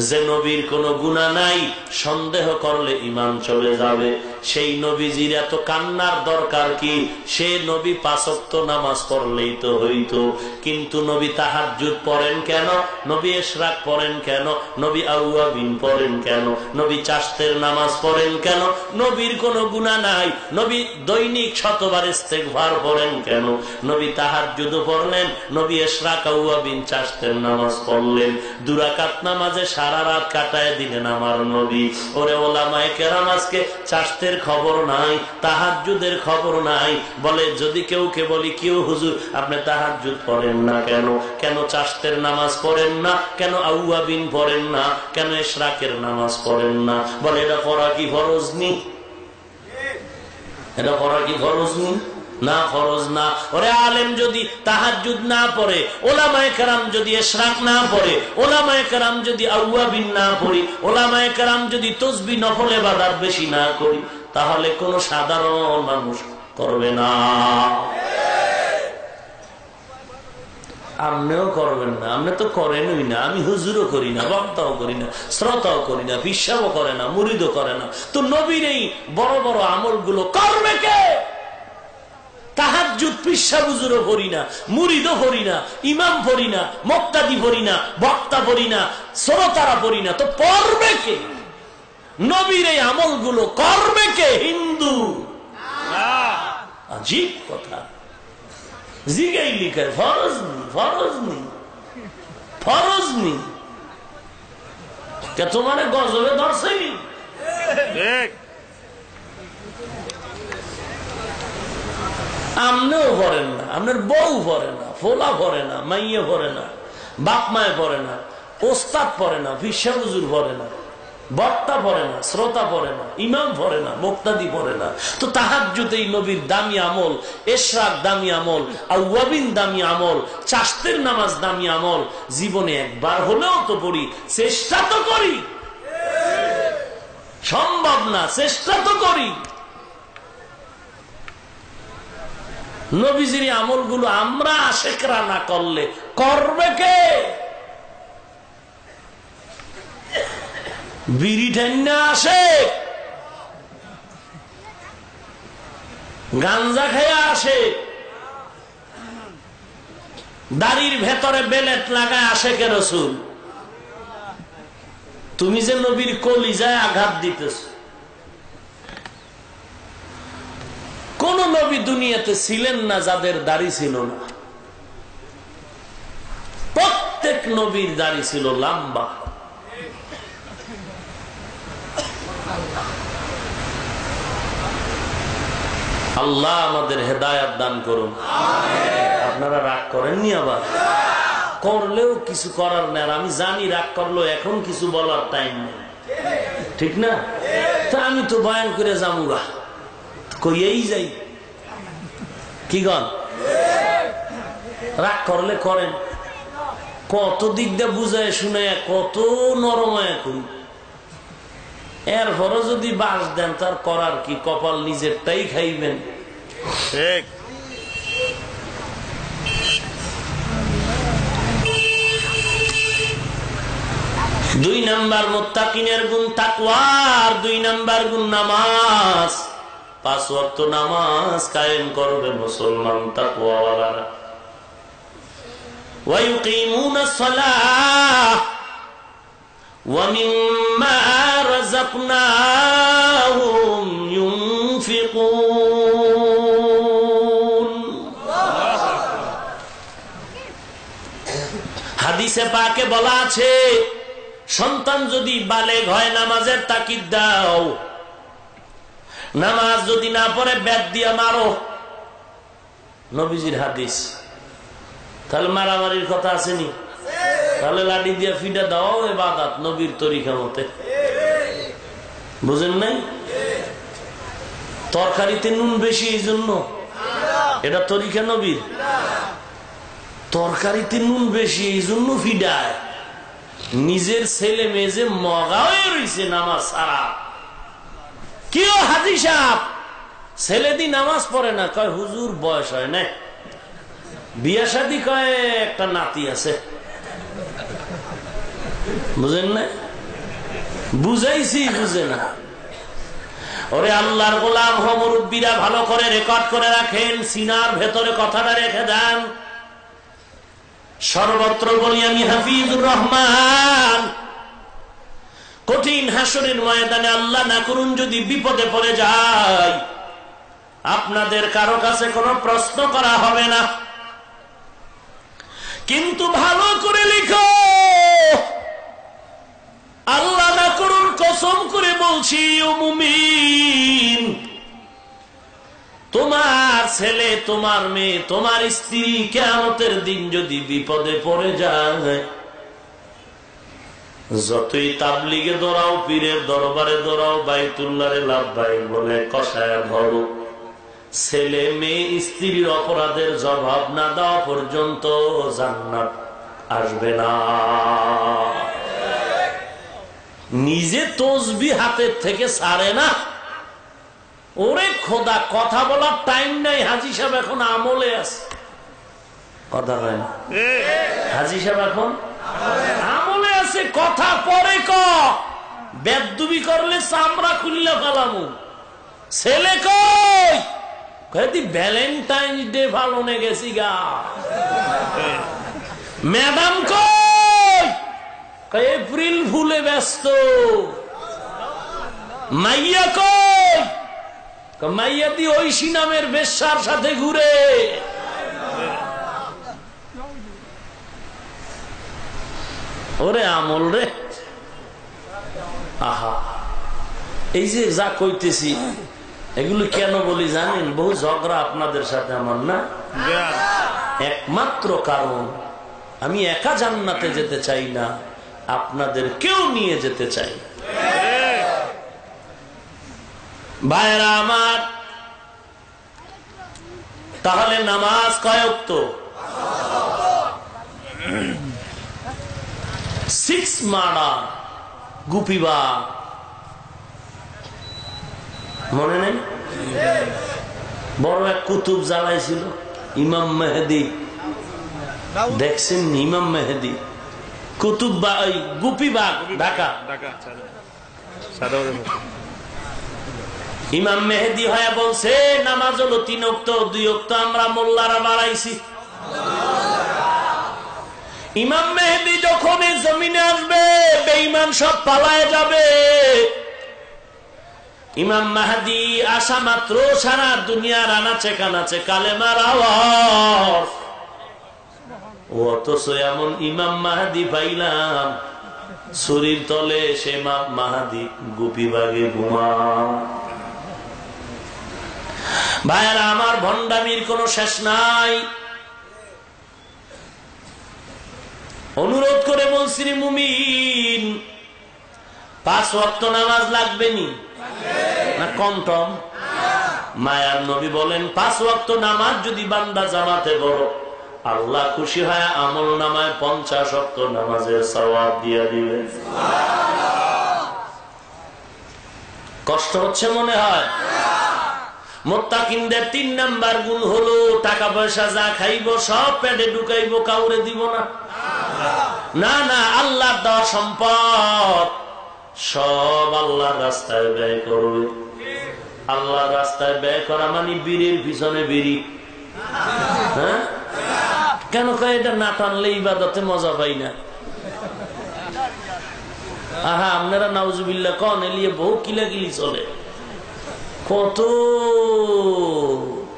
যে নবীর কোনো গুনাহ নাই, সন্দেহ করলে ঈমান চলে যাবে। সেই নবীজির এত কান্নার দরকার কি? সে নবী 5 ওয়াক্ত নামাজ পড়লেই তো হইতো। কিন্তু নবী তাহাজ্জুদ পড়েন কেন? নবী ইশরাক পড়েন কেন? নবী আউয়াবিন পড়েন কেন? নবী চাশতের নামাজ পড়েন কেন? নবীর কোনো গুনাহ নাই, নবী দৈনিক 100 বার ইস্তেগফার পড়েন কেন? নবী তাহাজ্জুদ পড়লেন, নবী ইশরাক আউয়াবিন চাশতের নামাজ পড়লেন, 2 রাকাত নামাজে সারা রাত কাটায় দিলেন আমার নবী। ওরে ওলামায়ে কেরাম আজকে চাশতের খবর নাই, তাহাজ্জুদের খবর নাই। বলে যদি কেউকে বলি, কেউ হুজুর আপনি তাহাজ্জুদ পড়েন না কেন? কেন চাশতের নামাজ পড়েন না? কেন আউয়াবিন পড়েন না? কেন ইশরাকের নামাজ পড়েন না? বলে এটা পড়া কি ফরজ নি? এটা পড়া কি ফরজ নি? না, ফরজ না। ওরে আলেম যদি তাহাজ্জুদ না পড়ে, ওলামায়ে কেরাম যদি ইশরাক না পড়ে, ওলামায়ে কেরাম যদি আউয়াবিন না পড়ি, ওলামায়ে কেরাম যদি তাসবিহ নফল ইবাদত বেশি না করি, তাহলে কোন সাধারণ মানুষ করবে না। আপনিও করবেন না, আপনি তো করেনই না। আমি হুজুরও করি না, বক্তাও করি না, শ্রোতাও করি না, বিশ্বাসও করে না, মুরিদও করে না। তো নবীর এই বড় বড় আমলগুলো করবে কে? তাহাজ্জুদ পিসা হুজুরও পড়ি না, মুরিদও পড়ি না, ইমাম পড়ি না, মুক্তাদি পড়ি না, বক্তা পড়ি না, শ্রোতারা পড়ি না, তো পড়বে কে? নবীর এই আমলগুলো করবে কে? হিন্দু। আজীব কথা। জিগাই লিখায় ফরজ নি, ফরজ নি, ফরজ নি। কে তোমার গজবে ধরছে? আমনেও পড়েন না, আপনার বউ পড়ে না, ফোলা পড়ে না, মাইয়ে পড়ে না, বাপ মায় পড়ে না, ওস্তাদ পড়ে না, ফিসা হুজুর পড়ে না, বক্তা পড়ে না, শ্রোতা পড়ে না, ইমাম পড়ে না, মুক্তাদি পড়ে না। তো তাহাজ্জুদেই নবীর দামি আমল, ইশরাক দামি আমল, আওয়াবিন দামি আমল, চাশতের নামাজ দামি আমল। জীবনে একবার হলেও তো পড়ি, চেষ্টা তো করি। সম্ভব না, চেষ্টা তো করি। নবীজির আমলগুলো আমরা আশেকরা না করলে করবে কে? বিড়ি ঠান্না আসে, গাঞ্জা খেয়ে আসে, দাড়ির ভেতরে বেলেট লাগায় আসে কে রসুল? তুমি যে নবীর কলিজায় আঘাত দিতেছ। কোন নবী দুনিয়াতে ছিলেন না যাদের দাড়ি ছিল না। প্রত্যেক নবীর দাড়ি ছিল লম্বা। আল্লাহ আমাদের হেদায়াত দান করুন। আপনারা রাগ করেননি? আবার করলেও কিছু করার নেই। আমি জানি রাগ করলো এখন কিছু বলার টাইম নেই, ঠিক না? তা আমি তো বয়ান করে যামুগা, কইয়েই যাই। কি গন? রাগ করলে করেন, কত দিক দিয়ে বুঝায় শুনে কত নরমায় করি। এরপরও যদি বাস দেন তার করার কি? কপাল নিজেরটাই খাইবেন। ঠিক। দুই নাম্বার মুত্তাকিনের গুণ তাকওয়া, আর দুই নাম্বার গুণ নামাজ। 5 ওয়াক্ত নামাজ কায়েম করবে মুসলমান তাকওয়াওয়ালারা। ওয়া ইউকিমুনাস সালাহ ওয়া মিম্মা রাযাকনাহুম ইউনফিকুন। হাদিসে পাকে বলা আছে, সন্তান যদি বালেগ হয় নামাজের তাকিদ দাও, নামাজ যদি না পড়ে বেত দিয়া মারো। নবীজির হাদিস। তাহলে মারামারির কথা আসেনি? তাহলে লাঠি দিয়া ফিডা দাও ইবাদত নবীর তরিকা মতে। বুঝেন নাই? তরকারিতে নুন বেশি এই জন্য এটা তরিকা নবীর। তরকারিতে নুন বেশি এই জন্য ফিডায়। নিজের ছেলে মেয়ে যে মগা হয়ে রয়েছে নামাজ সারা। কেউ হাজি সাহেব ছেলে দি নামাজ পড়ে না, কয় হুজুর বয়স হয় না, বিয়া শাদী, কয় একটা নাতি আছে। বুঝেন না? বুঝাইছি, বুঝে না। ওরে আল্লাহর গোলাম হ, মুরব্বীরা ভালো করে রেকর্ড করে রাখেন, সিনার ভেতরে কথাটা রেখে দেন। সর্বত্র বলি আমি হাফিজুর রহমান, কঠিন হাসরের ময়দানে আল্লাহ না করুন যদি বিপদে পড়ে যায়, আপনাদের কারো কাছে কোনো প্রশ্ন করা হবে না। কিন্তু ভালো করে লিখো, আল্লাহ না করুন কসম করে বলছি ও মুমিন, তোমার ছেলে, তোমার মেয়ে, তোমার স্ত্রী কিয়ামতের দিন যদি বিপদে পড়ে যায়, যতই তাবলিগে দৌড়াও, পীরের দরবারে দৌড়াও, বাইতুল্লাহরে লাভবাই বলে কষায়া ধরো, ছেলে মেয়ে স্ত্রীর অপরাধের জবাব না দেওয়া পর্যন্ত জান্নাত আসবে না। নিজে তসবি হাতের থেকে ছাড়ে না। ওরে খোদা, কথা বলার টাইম নাই। হাজি সাহেব এখন আমলে আছে, কথা হয় না। হাজি সাহেব এখন আমলে আছে, কথা পরে ক। বেদবি করলে চামড়া খুললে ফেলামু। ছেলে কই? ভ্যালেন্টাইন্স ডে পালনে গেছি গা। ম্যাডাম কই? এপ্রিল ফুলে ব্যস্ত। মাইয়া কই? মাইয়া দি ঐশী নামের বেশ্যার সাথে ঘুরে। আমল রে। আহা, এই যে যা কইতেছি এগুলো কেন বলি জানেন? বহু ঝগড়া আপনাদের সাথে আমার না, একমাত্র কারণ আমি একা জান্নাতে যেতে চাই না, আপনাদের কেউ নিয়ে যেতে চাই। ভাইরা আমার, তাহলে নামাজ কয় ওয়াক্ত? 6 মার্ডার, গুপিবা, মনে নেই? বড় এক কুতুব জ্বালাইছিল ইমাম মেহেদি, দেখছেন? ইমাম মেহেদি কুতুব গুপিবাগ, ঢাকা। ইমাম মেহেদি হয়ে বলছে নামাজ হলো 3 ওয়াক্ত, 2 ওয়াক্ত আমরা মোল্লারা বাড়াইছি। ইমাম মেহেদি যখন এই জমিনে আসবে বেঈমান সব পালায় যাবে। ইমাম মাহদি আসা মাত্র সারা দুনিয়ার আনাচে কানাচে কালেমার আওয়াজ, অথচ এমন ইমাম মাহদি পাইলাম শরীর তলে সে মাহাদি গুপিবাগে ঘুমা। ভাইয়ারা আমার, ভণ্ডামির কোনো শেষ নাই। অনুরোধ করে বলছি মুমিন, 5 ওয়াক্ত নামাজ লাগবে নি না কম টম? মায়ার নবী বলেন 5 ওয়াক্ত নামাজ যদি বান্দা জামাতে পড়ো, আল্লাহ খুশি হয় আমল নামায় 50 ওয়াক্ত নামাজের সওয়াব দিয়ে দিবে। কষ্ট হচ্ছে মনে হয়? মুত্তাকিনদের 3 নাম্বার গুণ হলো টাকা পয়সা যা খাইব সব পেটে ঢুকাইব, কাউরে দিব না। না না, আল্লাহর দেওয়া সম্পদ সব আল্লাহর রাস্তায় ব্যয় করবে। আল্লাহর রাস্তায় ব্যয় করা মানে বীরের পিছনে বিড়ি। হ্যাঁ, কেন কয় এটা না টানলে ইবাদতে মজা পাই না? আহা, আপনারা নাউজুবিল্লাহ কন, এলিয়ে বহু কিলাকিলি চলে। কত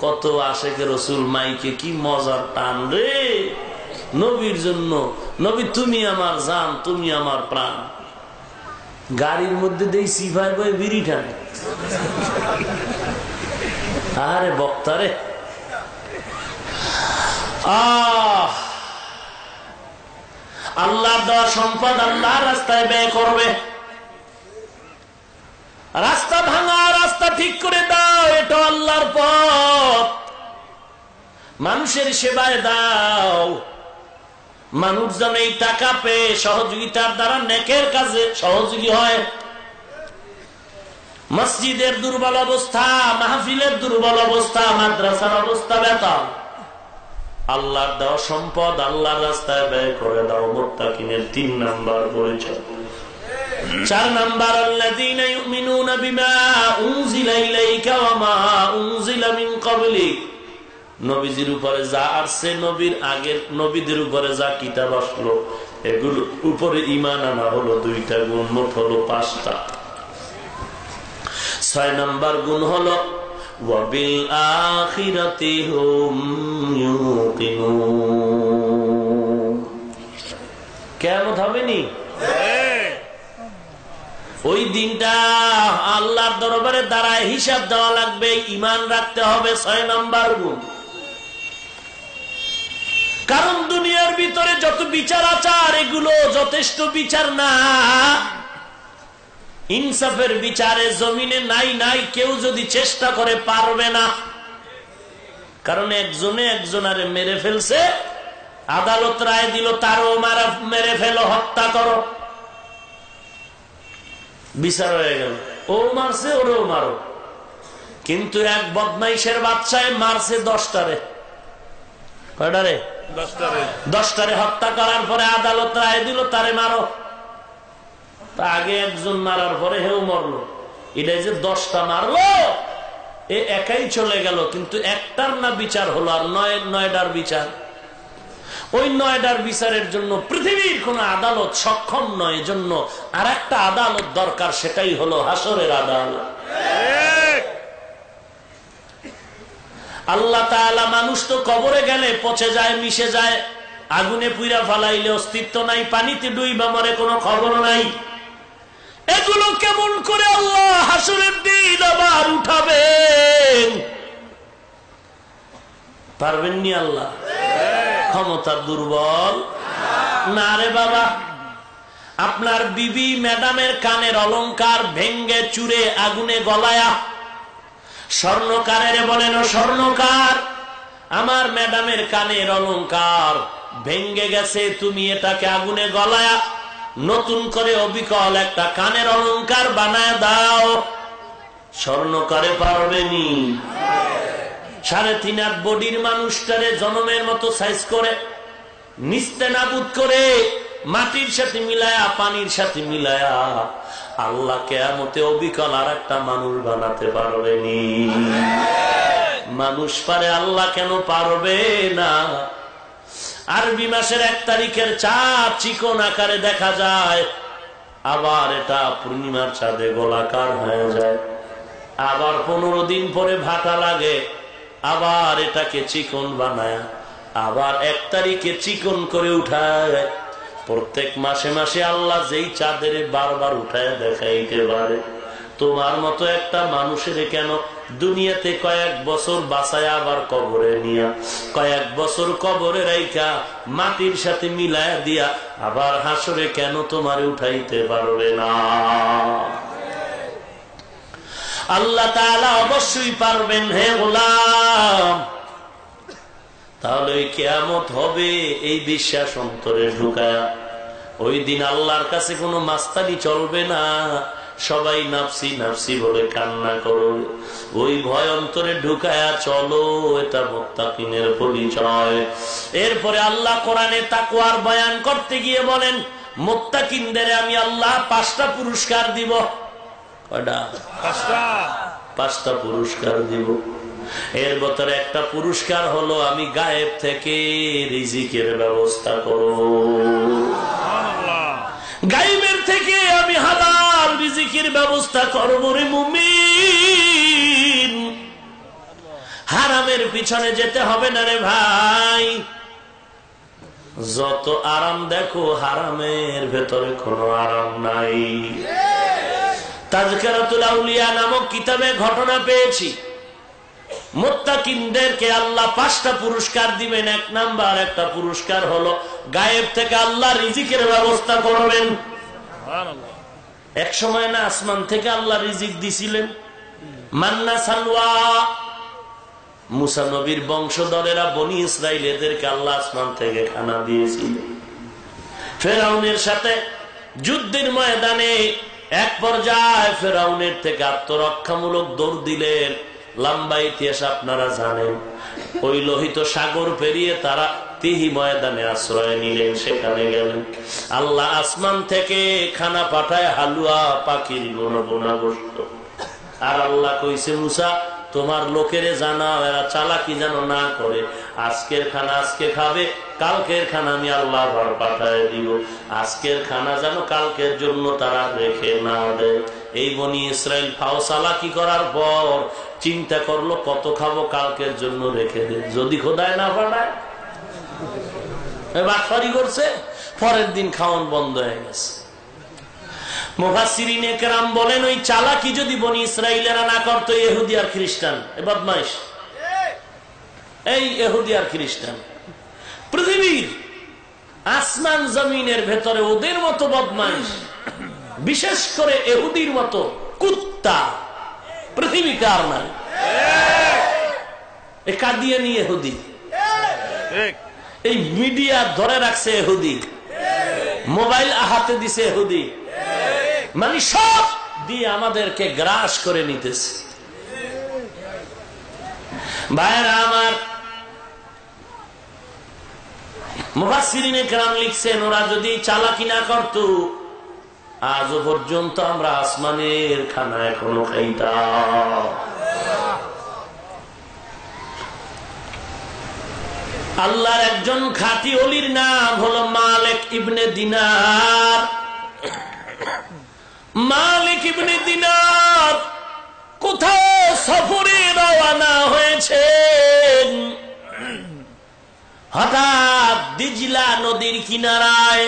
কত আশেকে রসুল মাইকে কি মজার টান রে নবীর জন্য। নবী তুমি আমার জান, তুমি আমার প্রাণ। গাড়ির মধ্যে দেই সিফাই বই বিড়ি টানে। আরে বক্তারে, আল্লাহর দেওয়া সম্পদ আল্লাহর রাস্তায় ব্যয় করবে। রাস্তা ভাঙা, রাস্তা ঠিক করে দাও, এটা আল্লাহর পথ। মানুষের সেবায় দাও, মানুষ যেন এই টাকা পেয়ে সহযোগিতার দ্বারা নেকের কাজে সহযোগী হয়। মসজিদের দুর্বল অবস্থা, মাহফিলের দুর্বল অবস্থা, মাদ্রাসার অবস্থা বেতাল। আল্লাহর দেওয়া সম্পদ আল্লাহর রাস্তায় ব্যয় করে দাও। মুত্তাকিনের 3 নাম্বার পরিচয়। 4 নাম্বার, আল্লাযীনা ইউমিনুনা বিমা উনজিলা ইলাইকা ওয়া মা উনজিলা মিন ক্বাবলিক। নবীজির উপরে যা আসছে, নবীর আগের নবীদের উপরে যা কিতাব আসলো, এগুলো উপরে ঈমান আনা হলো 2টা গুণ, মোট হলো 5টা। 6 নাম্বার গুণ হলো ওয়া বিল আখিরাতি হুম ইউকিনুন। কিয়ামত হবে নি? ওই দিনটা আল্লাহর দরবারে দাঁড়ায় হিসাব দেওয়া লাগবে, ঈমান রাখতে হবে। 6 নাম্বার গুণ। কারণ দুনিয়ার ভিতরে যত বিচার আচার, এগুলো যথেষ্ট বিচার না। ইনসাফের বিচারে জমিনে নাই নাই, কেউ যদি চেষ্টা করে পারবে না। কারণ একজনে একজনারে মেরে ফেলছে, আদালত রায় দিল তারও মেরে ফেলো, হত্যা করো, বিচার হয়ে গেল। ও মারছে, ওরেও মারো। কিন্তু এক বদমাইশের বাচ্চায় মারছে 10টারে। কয়টারে? 10টারে হত্যা করার পরে আদালত রায় দিল তারে মারো। আগে একজন মারার পরে হেও মরলো। এটা যে 10টা মারলো, এ একাই চলে গেল, কিন্তু একটার না বিচার হলো, আর 9টার বিচার। ওই 9টার বিচারের জন্য পৃথিবীর কোন আদালত সক্ষম নয়, জন্য আর একটা আদালত দরকার, সেটাই হলো হাসরের আদালত। আল্লাহ তাআলা, মানুষ তো কবরে গেলে পচে যায়, মিশে যায়, আগুনে পুইরা ফালাইলে অস্তিত্ব নাই, পানিতে ডুইবা মরে কোনো খবর নাই। এগুলো কেমন করে আল্লাহ হাসরের দিন আবার উঠাবেন? পারবেননি আল্লাহ? ক্ষমতা দুর্বল না রে বাবা। আপনার বিবি ম্যাডামের কানের অলংকার ভেঙ্গে চুরে আগুনে গলায়া, স্বর্ণকারের বলেন ও স্বর্ণকার, আমার ম্যাডামের কানের অলংকার ভেঙ্গে গেছে, তুমি এটাকে আগুনে গলায়া নতুন করে অবিকল একটা কানের অলংকার বানায় দাও। স্বর্ণকারে পারবেনি? 3.5 হাত বডির মানুষটারে জনমের মতো সাইজ করে নিস্তে নাবুদ করে মাটির সাথে মিলায়া পানির সাথে মিলায়া আল্লাহ কিয়ামতে অবিকল আর একটা মানুষ বানাতে পারবেনি। মানুষ পারে, আল্লাহ কেন পারবে না? আরবি মাসের 1 তারিখের চাঁদ চিকন আকারে দেখা যায়, আবার এটা পূর্ণিমার চাঁদে গোলাকার হয়ে যায়, আবার 15 দিন পরে ভাটা লাগে, আবার এটাকে চিকন বানায়, আবার 1 তারিখে চিকন করে উঠায়। প্রত্যেক মাসে মাসে আল্লাহ যেই চাঁদের বারবার উঠায় দেখাইতে পারে। তোমার মতো একটা মানুষের কেন দুনিয়াতে কয়েক বছর বাঁচায় আবার কবরে নিয়া, কয়েক বছর কবরে রাইখা মাটির সাথে মিলায়া দিয়া আবার হাসরে কেন তোমারে উঠাইতে পারবে না? আল্লাহ তাআলা অবশ্যই পারবেন হে গোলাম। তাহলে কিয়ামত হবে এই বিশ্বাস অন্তরে ঢুকায়া। ওই দিন আল্লাহর কাছে কোনো মাস্তানি চলবে না, সবাই নাফসি নাফসি বলে কান্না করো। ওই ভয় অন্তরে ঢুকায়া চলো, এটা মুত্তাকিনের পরিচয়। এরপরে আল্লাহ কোরআনে তাকওয়ার বয়ান করতে গিয়ে বলেন, মুত্তাকিনদের আমি আল্লাহ 5টা পুরস্কার দিব। কয়টা? 5টা পুরস্কার দিব। এর ভিতরে একটা পুরস্কার হলো আমি গায়েব থেকে রিজিকের ব্যবস্থা করব। গায়েবের থেকে আমি হালাল রিজিকের ব্যবস্থা করব রে মুমিন। হারামের পিছনে যেতে হবে না রে ভাই। যত আরাম দেখো হারামের ভেতরে কোনো আরাম নাই। তাজকিরাতুল আউলিয়া নামক কিতাবে ঘটনা পেয়েছি, মুত্তাকিনদেরকে আল্লাহ 5টা পুরস্কার দিবেন। 1 নাম্বার একটা পুরস্কার হলো গায়েব থেকে আল্লাহ রিজিকের ব্যবস্থা করবেন। এক সময় না আসমান থেকে আল্লাহ রিজিক দিছিলেন, মান্না সালওয়া। মুসা নবীর বংশধরেরা বনি ইসরাইল এদেরকে আল্লাহ আসমান থেকে খানা দিয়েছিলেন। ফেরাউনের সাথে যুদ্ধের ময়দানে এক পর্যায়ে ফেরাউনের থেকে আত্মরক্ষামূলক দৌড় দিলেন। লম্বা ইতিহাস আপনারা জানেন। ওই লোহিত সাগর পেরিয়ে তারা তিহি ময়দানে আশ্রয় নিলেন, সেখানে গেলেন। আল্লাহ আসমান থেকে খানা পাঠায়, হালুয়া পাখির বোনা গোশত। আর আল্লাহ কইছে, মুসা তোমার লোকেরে জানাও এরা চালাকি যেন না করে, আজকের খানা আজকে খাবে, কালকের খানা আমি আল্লাহ পাঠায় দিব। আজকের খানা যেন কালকের জন্য তারা রেখে না দেয়। এই বনি ইসরাইল ফাও চালাকি করার পর চিন্তা করলো কত খাবো, কালকের জন্য রেখে দে, যদি খোদায় না পাঠায়। বাটপারি করছে, পরের দিন খাওয়ান বন্ধ হয়ে গেছে। মুফাসসিরিনে কেরাম বলেন, ওই চালাকি যদি বনি ইসরাইলেরা না করতো, ইহুদি আর খ্রিস্টান বদমাইশ, এই ইহুদি আর খ্রিস্টান পৃথিবীর আসমান জমিনের ভেতরে ওদের মতো বদমাইশ, বিশেষ করে ইহুদির মতো কুত্তা পৃথিবীতে আর নাই। কাদিয়ানি ইহুদি, এই মিডিয়া ধরে রাখছে ইহুদি, মোবাইল হাতে দিছে ইহুদি, মানে সব দিয়ে আমাদেরকে গ্রাস করে নিতেছে। ভাইরা আমার, মুফাসসিরিনে কেরাম লিখছেন, ওরা যদি চালাকি না করত, আজও পর্যন্ত আমরা আসমানের খানা এখনো খাইতাম। আল্লাহর একজন খাঁটি ওলির নাম হলো মালিক ইবনে দিনার। মালিক ইবনে দিনার কোথাও সফরে রওনা হয়েছেন। হঠাৎ দিজলা নদীর কিনারায়,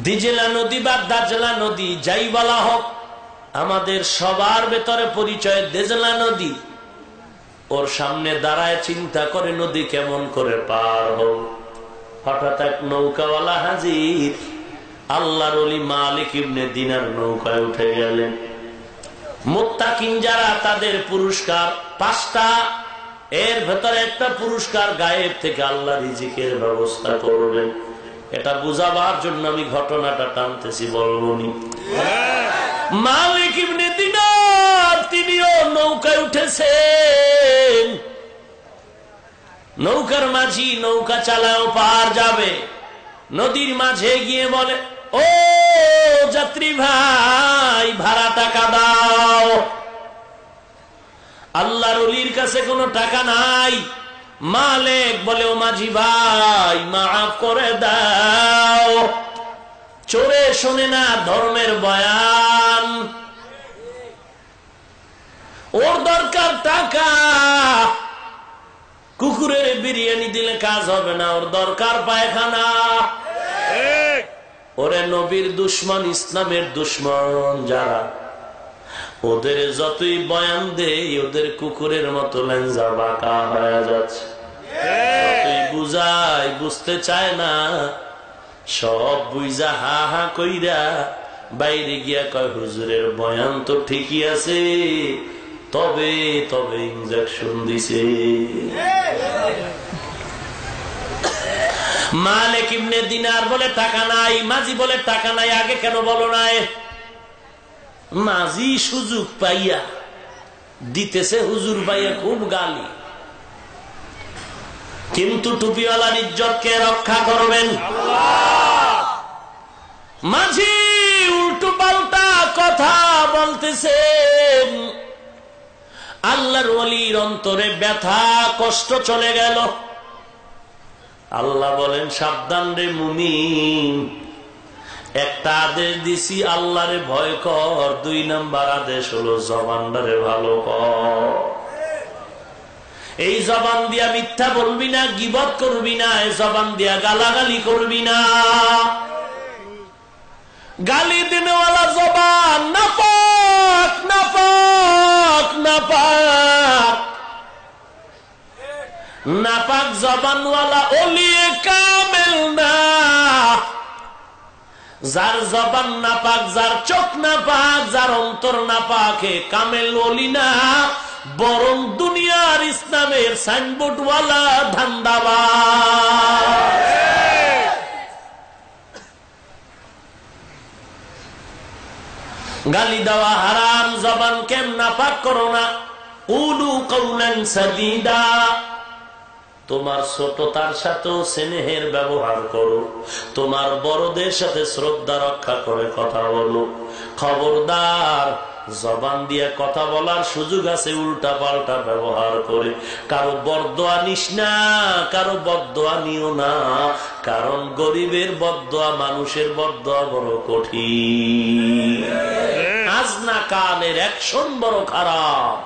দিজলা নদী বা দাজলা নদী যাই বলা হোক, আমাদের সবার ভেতরে পরিচয় দিজলা নদী। ওর সামনে দাঁড়ায় চিন্তা করে নদী কেমন করে পার হোক। হঠাৎ এক নৌকাওয়ালা হাজির, আল্লাহর ওলি মালিক ইবনে দিনার নৌকায় উঠে গেলেন। মুত্তাকিন যারা তাদের পুরস্কার 5টা, এর ভেতরে একটা পুরস্কার গায়েব থেকে আল্লাহ রিজিকের ব্যবস্থা করবেন। এটা বুঝাবার জন্য আমি ঘটনাটা টানতেছি, বলবনি। মালিক ইবনে দিনার তিনিও নৌকায় উঠেছেন। নৌকার মাঝি নৌকা চালাও পার যাবে, নদীর মাঝে গিয়ে বলে, ও যাত্রী ভাই, ভাড়া টাকা দাও। আল্লাহর ওলির কাছে কোনো টাকা নাই। মালিক বলে, ও মাঝি ভাই, মাফ করে দাও। চোরে শোনে না ধর্মের বয়ান, ওর দরকার টাকা। কুকুরের বিরিয়ানি দিলে কাজ হবে না, ওর দরকার পায়খানা। ওরে নবীর দুশ্মন, ইসলামের দুশ্মন যারা, ওদের যতই বয়ান দেয় ওদের কুকুরের মতো লেঞ্জা বাঁকা হয়ে যাচ্ছে। যতই বুঝাই বুঝতে চায় না, সব বুঝা হা হা কইরা বাইরে গিয়া কয়, হুজুরের বয়ান তো ঠিকই আছে, তবে তবে ইনজেকশন দিছে। মালিক ইবনে দিনার বলে টাকা নাই, মাঝি বলে টাকা নাই, আগে কেন বলো নাই? মাঝি সুযোগ পাইয়া দিতেছে, হুজুর পাইয়া খুব গালি। কিন্তু টুপিওয়ালার ইজ্জতকে রক্ষা করবেন মাঝি উল্টো পাল্টা কথা বলতেছেন। আল্লাহর ওলির অন্তরে ব্যথা কষ্ট চলে গেল। আল্লাহ বলেন, সাবধান রে মুমিন, একটা আদেশ দিছি, আল্লাহরে ভয় কর। 2 নাম্বার আদেশ হলো জবানটারে ভালো কর। এই জবান দিয়া মিথ্যা বলবি না, গীবত করবি না, এই জবান দিয়া গালাগালি করবি না। গালি দিনেওয়ালা জবান নাপাক, নাপাক, নাপাক। নাপাক জবানওয়ালা ওলিয়ে কামেল না। যার জবান নাপাক, যার চোখ নাপাক, যার অন্তর নাপাকে কামেল ওলি না, বরং দুনিয়ার ইসলামের সাইনবোর্ডওয়ালা ধান্দাবাজ। গালি দেওয়া হারাম, জবান কেম নাপাক করো না। কুলু কাউলান সাদীদা, তোমার ছোটতার সাথেও স্নেহের ব্যবহার করো, তোমার বড়দের সাথে শ্রদ্ধা রক্ষা করে কথা বলো। খবরদার, জবান দিয়ে কথা বলার সুযোগ আছে উল্টা পাল্টা ব্যবহার করে। কারো বরদোয়া নিস না, কারো বদদোয়া নিও না, কারণ গরিবের বদদোয়া মানুষের বদদোয়া বড় কঠিন। আজ না কালের অ্যাকশন বড় খারাপ।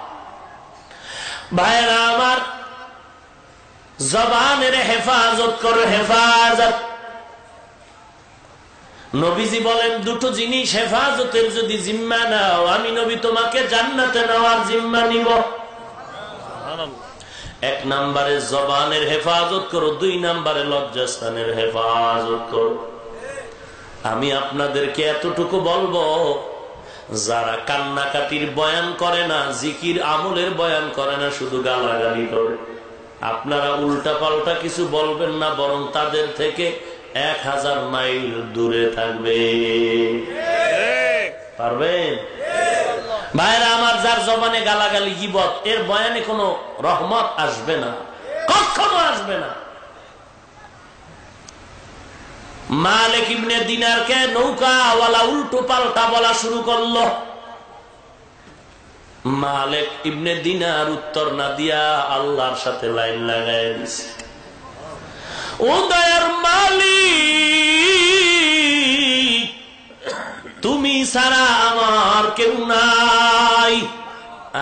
ভাইরা আমার, জবানের হেফাজত করো, হেফাজত। নবীজি বলেন, 2টো জিনিস হেফাজতের যদি জিম্মা নাও, আমি নবী তোমাকে জান্নাতে নেওয়ার জিম্মা নিব। 1 নম্বরে জবানের হেফাজত করো, 2 নম্বরে লজ্জাস্থানের হেফাজত করো। আমি আপনাদেরকে এতটুকু বলবো, যারা কান্নাকাটির বয়ান করে না, জিকির আমলের বয়ান করে না, শুধু গালাগালি করে, আপনারা উল্টা পাল্টা কিছু বলবেন না, বরং তাদের থেকে 1000 মাইল দূরে থাকবে। পারবেন? ভাইরা আমার, যার জবানে গালাগালি গীবত, এর বয়ানে কোনো রহমত আসবে না, কখনো আসবে না। মালিক ইবনে দিনারকে নৌকাওয়ালা উল্টো পাল্টা বলা শুরু করলো। মালিক ইবনে দিনার উত্তর না দিয়া আল্লাহর সাথে লাইন লাগাই দিছে, ও দয়ার মালিক, তুমি ছাড়া আমার কেউ নাই।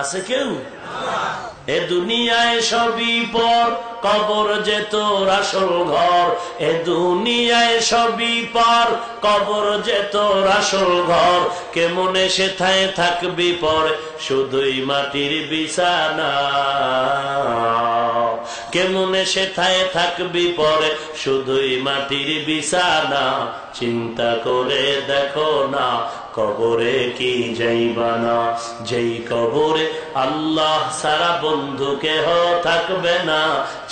আছে কেউ? এ দুনিয়ায় সবই পর, কবর যে তোর আসল ঘর। এ দুনিয়ায় সবই পর, কবর যে তোর আসল ঘর। কেমনে সেথায় থাকবি পর, শুধুই মাটির বিছানা। কেমনে সেথায় থাকবি পরে, শুধুই মাটির বিছানা। চিন্তা করে দেখো না, কবরে কি যাইবা না। যেই কবরে আল্লাহ সারা বন্ধু কেহ থাকবে না।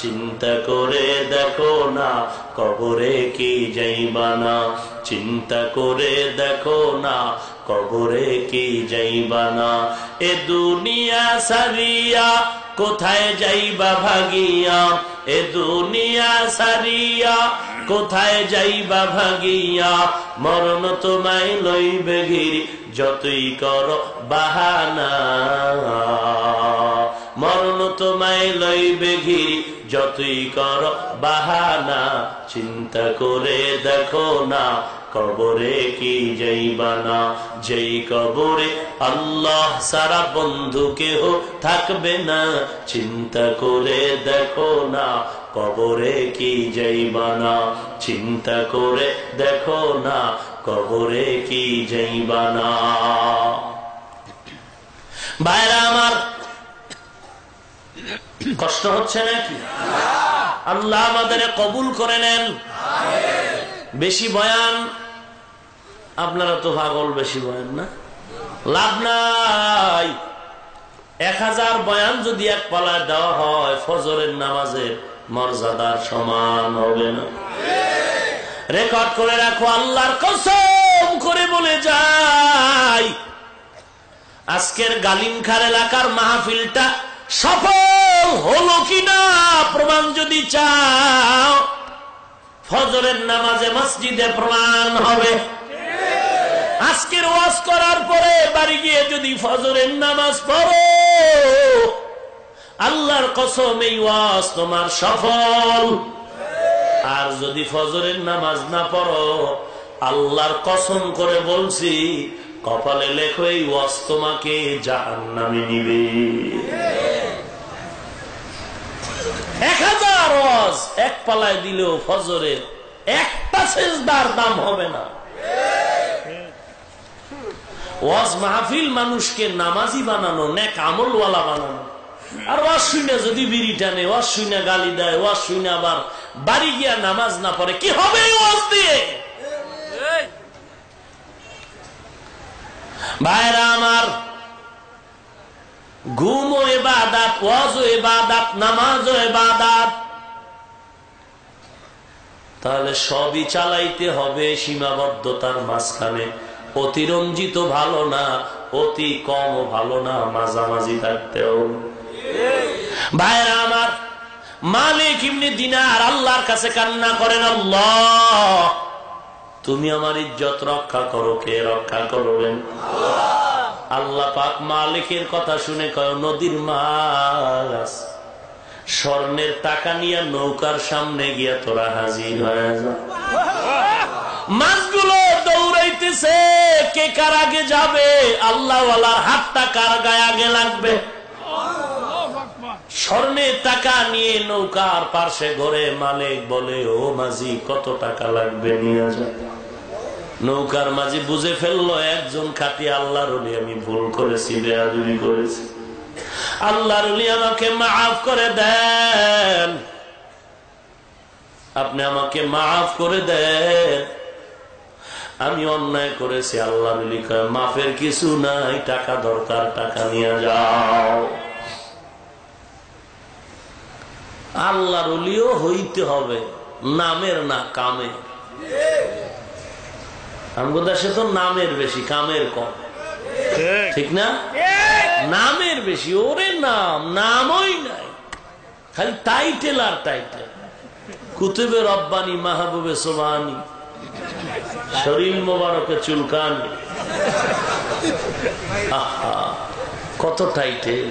চিন্তা করে দেখো না, কবরে কি যাইবা না। চিন্তা করে দেখো না, কবরে কি যাইবা না। এ দুনিয়া সারিয়া কোথায় যাইবা ভাগিয়া। এ দুনিয়া সারিয়া কোথায় যাইবা ভাগিয়া। মরণ তোমায় লইবে ঘিরি, যতই করো বাহানা। মরণ তোমায় লইবে ঘিরি, যতই করো বাহানা। চিন্তা করে দেখো না, কবরে কি যাইবা না। যেই কবরে আল্লাহ সারা বন্ধু কেহ থাকবে না। চিন্তা করে দেখো না, কবরে কি যাইবা না। চিন্তা করে দেখো না, কবরে কি যাইবা না। ভাইরা আমার, কষ্ট হচ্ছে নাকি? আল্লাহ আমাদের কবুল করে নেন। বেশি বয়ান, আপনারা তো পাগল, বেশি বয়ান না, লাভ নাই। 1000 বয়ান যদি এক পালায় দেওয়া হয়, ফজরের নামাজের মর্যাদার সমান হবে না। রেকর্ড করে রাখো, আল্লাহর কসম করে বলে যাই, আজকের গালিমখার এলাকার মাহফিলটা সফল হলো কিনা প্রমাণ যদি চাও, ফজরের নামাজে মসজিদে প্রমাণ হবে। আজকের ওয়াজ করার পরে বাড়ি গিয়ে যদি ফজরের নামাজ পড়ো, আল্লাহর কসম এই ওয়াজ তোমার সফল। আর যদি ফজরের নামাজ না পড়ো, আল্লাহর কসম করে বলছি, কপালে লেখো এই ওয়াজ তোমাকে জাহান্নামে নিবে। 1000 ওয়াজ এক পালায় দিলেও ফজরের একটা সেজদার দাম হবে না। ওয়াজ মাহফিল মানুষকে নামাজি বানানো, নেক আমলওয়ালা বানানো। আর ওয়াজ শুনে যদি বিড়ি টানে, ওয়াজ শুনে গালি দেয়, ওয়াজ শুনে আবার বাড়ি গিয়া নামাজ না পড়ে, কি হবে ওয়াজ দিয়ে? ভাইরা আমার, ঘুম ও ইবাদত, ওয়াজ ও ইবাদত, নামাজ ও ইবাদত। তাহলে সবই চালাইতে হবে সীমাবদ্ধতার মাঝখানে। অতিরঞ্জিত ভালো না, অতি কম ভালো না, মাঝামাঝি থাকতে হবে। ভাইরা আমার, মালিক ইবনে দিনার আল্লাহর কাছে কান্না করেন, আল্লাহ তুমি আমার ইজ্জত রক্ষা করো। কে রক্ষা করবেন? আল্লাহ পাক মালিকের কথা শুনে কয়, নদীর মাছ, স্বর্ণের টাকা নিয়ে নৌকার সামনে গিয়া তোরা হাজির হয়ে যা। মাছগুলো দৌড়াইতেছে, কে কার আগে যাবে, আল্লাহ ওয়ালার হাতটা কার গায়ে আগে লাগবে। স্বর্ণের টাকা নিয়ে নৌকার পাশে ঘরে মালিক বলে, ও মাঝি কত টাকা লাগবে, নিয়ে যা। নৌকার মাঝি বুঝে ফেললো, একজন খাঁটি আল্লাহর ওলি, আমি ভুল করেছি, বেয়াদবি করেছি, আল্লাহর ওলি আমাকে মাফ করে দেন, আপনি আমাকে মাফ করে দেন, আমি অন্যায় করেছি। আল্লাহর ওলি কয়, মাফের কিছু নাই, টাকা দরকার, টাকা নিয়ে যাও। আল্লাহর ওলিও হইতে হবে নামের না কামের। আমগো দেশে তো নামের বেশি, কামের কম, ঠিক না? নামের বেশি, ওরে নাম, নামই নাই, খালি টাইটেল আর টাইটেল। কুতুবে রব্বানি, মাহবুবে সোবানি, শরীর মোবারকে চুলকানি, আহা কত টাইটেল,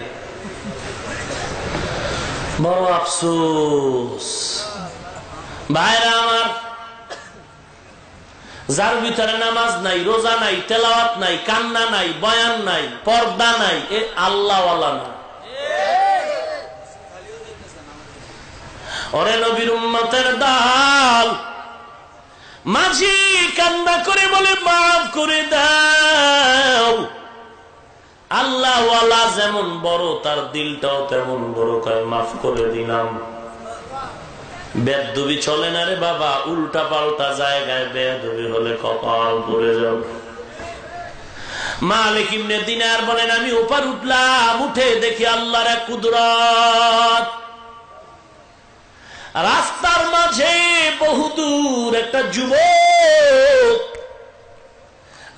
বড় আফসোস। ভাইরা আমার, যার ভিতরে নামাজ নাই, রোজা নাই, তেলাওয়াত নাই, কান্না নাই, বয়ান নাই, পর্দা নাই, এ আল্লাহওয়ালা না। ওরে নবীর উম্মতের দল, মাঝি কান্না করে বলে মাফ করে দাও। আল্লাহ ওয়ালা যেমন বড় তার দিলটাও তেমন বড়, কয় মাফ করে দিলাম। বেয়াদবি চলে না রে বাবা, উল্টা পাল্টা জায়গায় বেয়াদবি হলে কপাল পড়ে যাও। মালিক ইবনে দিনার বলেন, আমি উপর উঠলাম, উঠে দেখি আল্লাহর এক কুদরত। রাস্তার মাঝে বহুদূর একটা যুবক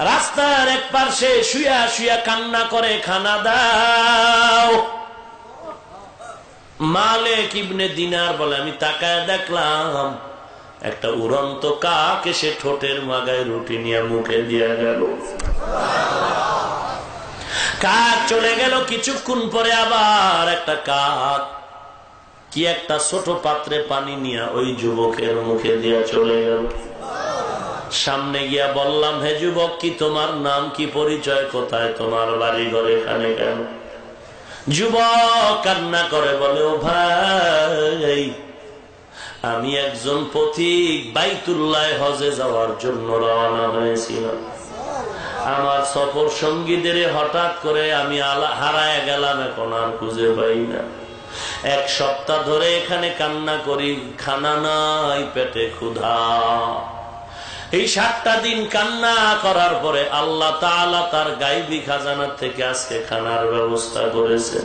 রাস্তার এক পাশে শুয়া শুয়া কান্না করে, খানা দাও। মালিক ইবনে দিনার বলে, আমি তাকায় দেখলাম একটা উড়ন্ত কাক এসে ঠোঁটের মাগায় রুটি নিয়ে মুখে দিয়ে গেল। কাক চলে গেল, কিছুক্ষণ পরে আবার একটা কাক কি একটা ছোট পাত্রে পানি নিয়ে ওই যুবকের মুখে দিয়ে চলে গেল। সামনে গিয়া বললাম, হে যুবক, কি তোমার নাম, কি পরিচয়, কোথায় তোমার বাড়ি ঘর, এখানে কেন? যুবক কান্না করে বলে, ও ভাই, আমি একজন পথিক, বাইতুল্লাহ হজে যাওয়ার জন্য রওনা হয়েছিলাম। আমার সফর সঙ্গীদের হঠাৎ করে আমি হারায় গেলাম, এখন আর খুঁজে পাই না। এক সপ্তাহ ধরে এখানে কান্না করি, খানা নাই, পেটে ক্ষুধা। এই 7টা দিন কান্না করার পরে আল্লাহ তাআলা তার গায়বী খাজানা থেকে আজকে খানার ব্যবস্থা করেছে।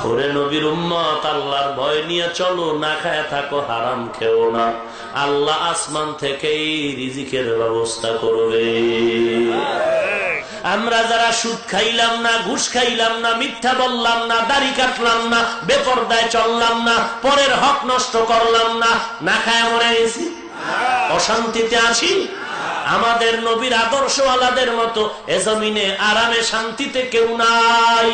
ওরে নবীর উম্মত, আল্লাহর ভয় নিয়ে চলো, না খায় থাকো, হারাম খেও না। আল্লাহ আসমান থেকেই রিজিকের ব্যবস্থা করবে। আমরা যারা সুদ খাইলাম না, ঘুষ খাইলাম না, মিথ্যা বললাম না, দাড়ি কাটলাম না, বেপরদায় চললাম না, পরের হক নষ্ট করলাম না, না খায় মরে গেছি, অশান্তিতে আছি। আমাদের নবীর আদর্শওয়ালাদের মতো এ জমিনে আরামে শান্তিতে কেউ নাই।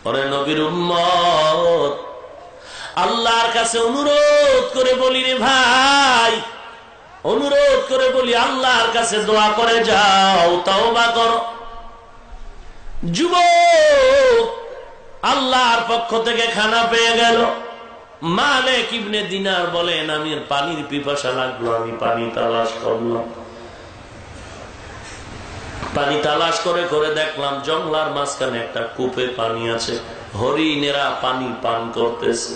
ওরে নবীর উম্মত, আল্লাহর কাছে অনুরোধ করে বলি রে ভাই, অনুরোধ করে বলি, আল্লাহর কাছে দোয়া করে যাও, তওবা করো। যুবক আল্লাহর পক্ষ থেকে খানা পেয়ে গেল। মালিক ইবনে দিনার বলেন, আমি পানির পিপাসা লাগলো, আমি পানি তালাশ করলাম। পানি তালাশ করে করে দেখলাম জংলার মাঝখানে একটা কূপে পানি আছে, হরিণেরা পানি পান করতেছে।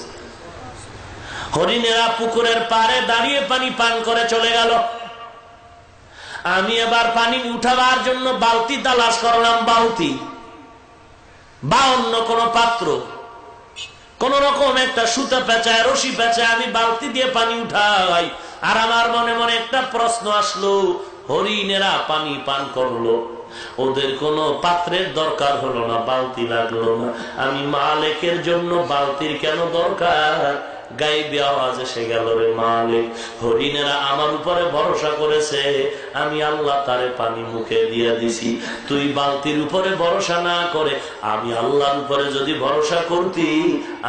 হরিণেরা পুকুরের পাড়ে দাঁড়িয়ে পানি পান করে চলে গেল। আমি এবার পানি উঠাবার জন্য বালতি তালাশ করলাম, বালতি বা অন্য কোন পাত্র, কোন রকম একটা সুতা পেঁচায়, রশি পেঁচায় আমি বালতি দিয়ে পানি উঠাই। আর আমার মনে মনে একটা প্রশ্ন আসলো, হরিণেরা পানি পান করলো, ওদের কোনো পাত্রের দরকার হলো না, বালতি লাগলো না, আমি মালিকের জন্য বালতির কেন দরকার? গায়েবী আওয়াজ এসে গেল, রে মালিক, হরিণেরা আমার উপরে ভরসা করেছে, আমি আল্লাহ তারে পানি মুখে দিয়ে দিছি। তুই বালতির উপরে ভরসা না করে আমি আল্লাহর উপরে যদি ভরসা করতি,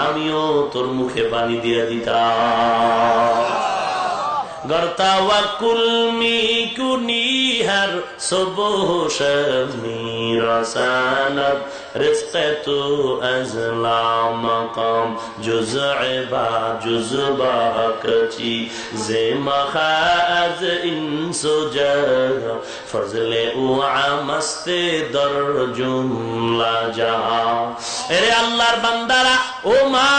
আমিও তোর মুখে পানি দিয়ে দিতাম। গর্তা ওয়াকুল মিকুনিহার সবহশমি রাসানাত রিজকাতু আজলা মাকাম জুজএ বা জুজবা কচি জেমাখা আজ ইনসুজা ফজলে ও আমাস্তে দর জুমলা যা। এরে আল্লাহর বান্দারা, ও মা,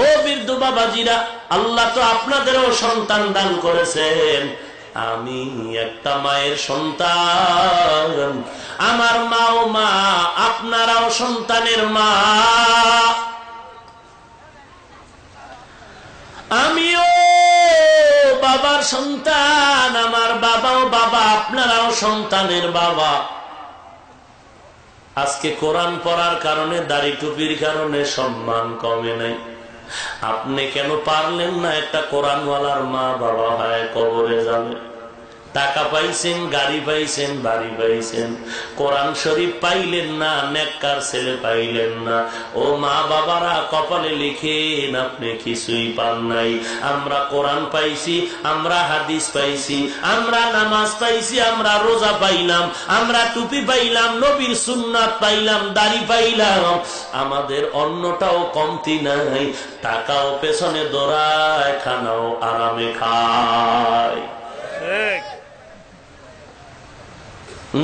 ও বৃদ্ধ বাবাজিরা, আল্লাহ তো আপনাদেরও সন্তান দান করেছেন। আমি একটা মায়ের সন্তান, আমার মাও মা, আপনারাও সন্তানের মা। আমিও বাবার সন্তান, আমার বাবাও বাবা, আপনারাও সন্তানের বাবা। আজকে কোরআন পড়ার কারণে, দাড়ি টুপির কারণে সম্মান কমে নাই। আপনি কেন পারলেন না একটা কোরআনওয়ালার মা বাবা হয় কবরে যাবে? টাকা পাইছেন, গাড়ি পাইছেন, বাড়ি পাইছেন, কোরআন শরীফ পাইলেন না, নেককার ছেলে পাইলেন না। ও মা বাবারা, কপালে লিখেন আপনি কিছুই পান নাই। আমরা কোরআন পাইছি, আমরা হাদিস পাইছি, আমরা নামাজ পাইছি, আমরা রোজা পাইলাম, আমরা টুপি পাইলাম, নবীর সুন্নাত পাইলাম, দাড়ি পাইলাম। আমাদের অন্যটাও কমতি নাই, টাকাও পেছনে দৌড়ায়, খানাও আরামে খায়,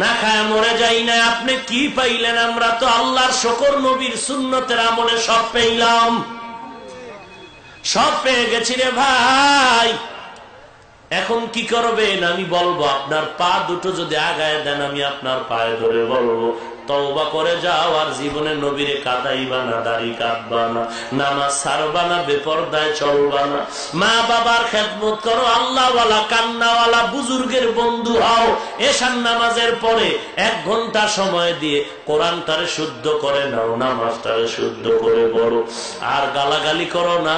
না খায় মরে যাই না। আপনি কি পাইলেন? আমরা তো আল্লাহর শকর, নবীর সুন্নতের আমলে সব পেলাম, সব পেয়ে গেছি রে ভাই। এখন কি করবেন আমি বলবো, আপনার পা দুটো যদি আগায় দেন আমি আপনার পায়ে ধরে বলবো তওবা করে যাও, আর জীবনে নবীরে কাঁদাইবা না, দাড়ি কাটবা না, নামাজ ছাড়বা না, বেপরদায় চলবা না, মা বাবার খেদমত করো, আল্লাহওয়ালা কান্নাওয়ালা বুজুর্গের বন্ধু হও। এশার নামাজের পরে 1 ঘন্টা সময় দিয়ে কোরআনটারে শুদ্ধ করে নাও, নামাজটারে শুদ্ধ করে পড়ো, আর গালাগালি করো না।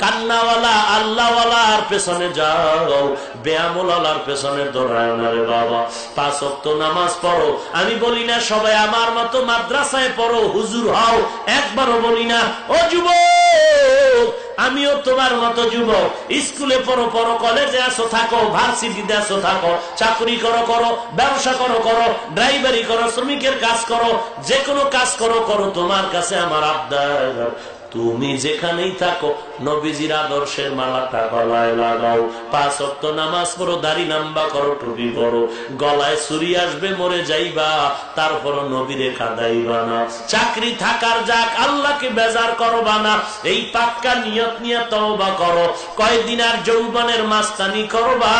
কান্নাওয়ালা আল্লাহওয়ালার পেছনে যাও, বেয়ামুলার পেছনে দৌড়ায় না রে বাবা। 5 ওয়াক্ত নামাজ পড়ো। আমি বলি না সবাই আমার মতো মাদ্রাসায় পড়ো, হুজুর হও, একবারও বলি না। ও যুবক, আমিও তোমার মতো যুবক। স্কুলে পড়ো পড়ো, কলেজে আসো থাকো, ভার্সিটিতে আসো থাকো, চাকরি করো করো, ব্যবসা করো করো, ড্রাইভারি করো, শ্রমিকের কাজ করো, যে কোনো কাজ করো করো, তোমার কাছে আমার আবদার, তুমি যেখানেই থাকো নবীজির আদর্শের মালাটা গলায় লাগাও, 5 ওয়াক্ত নামাজ পড়ো, দাড়ি নাম্বা করো, টুপি পরো, গলায় ছুরি আসবে মরে যাইবা, তারপর নবীরে কাঁদাইবা না। চাকরি থাকার যাক, আল্লাহকে বেজার করবা না, এই পাক্কা নিয়ত নিয়ে তওবা করো। কয়দিন আর যৌবনের মাস্তানি করবা,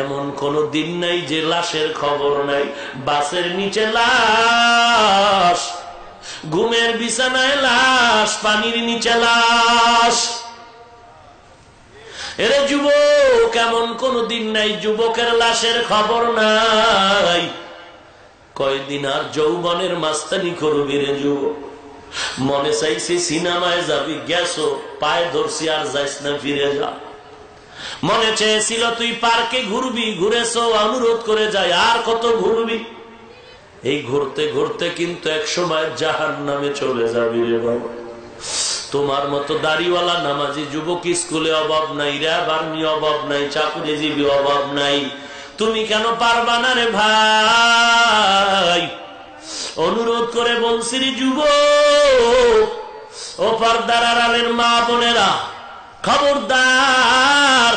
এমন কোন দিন নাই যে লাশের খবর নাই। বাসের নিচে লাশ, ঘুমের বিছানায় লাশ, পানির নিচে লাশ। এরে যুবক, এমন কোন দিন নাই যুবকের লাশের খবর নাই। কয়দিন আর যৌবনের মাস্তানি করবি রে যুবক? মনে চাইছি সিনেমায় যাবি, গেছো, পায়ে ধরছি আর যাইস না, ফিরে যা। মনে চেয়েছিল তুই পার্কে ঘুরবি, ঘুরেছো, অনুরোধ করে যায়, আর কত ঘুরবি? এই ঘুরতে ঘুরতে কিন্তু এক সময় জাহান্নামে চলে যাবি রে বাবা। তোমার মতো দাড়িওয়ালা নামাজি যুবক স্কুলে অভাব নাই, র্যাব আর্মি অভাব নাই, চাকরিজীবী অভাব নাই। তুমি কেন পারবা না রে ভাই? অনুরোধ করে বলছি রে যুবক, ও পর্দার আড়ালের মা বোনেরা, খবরদার,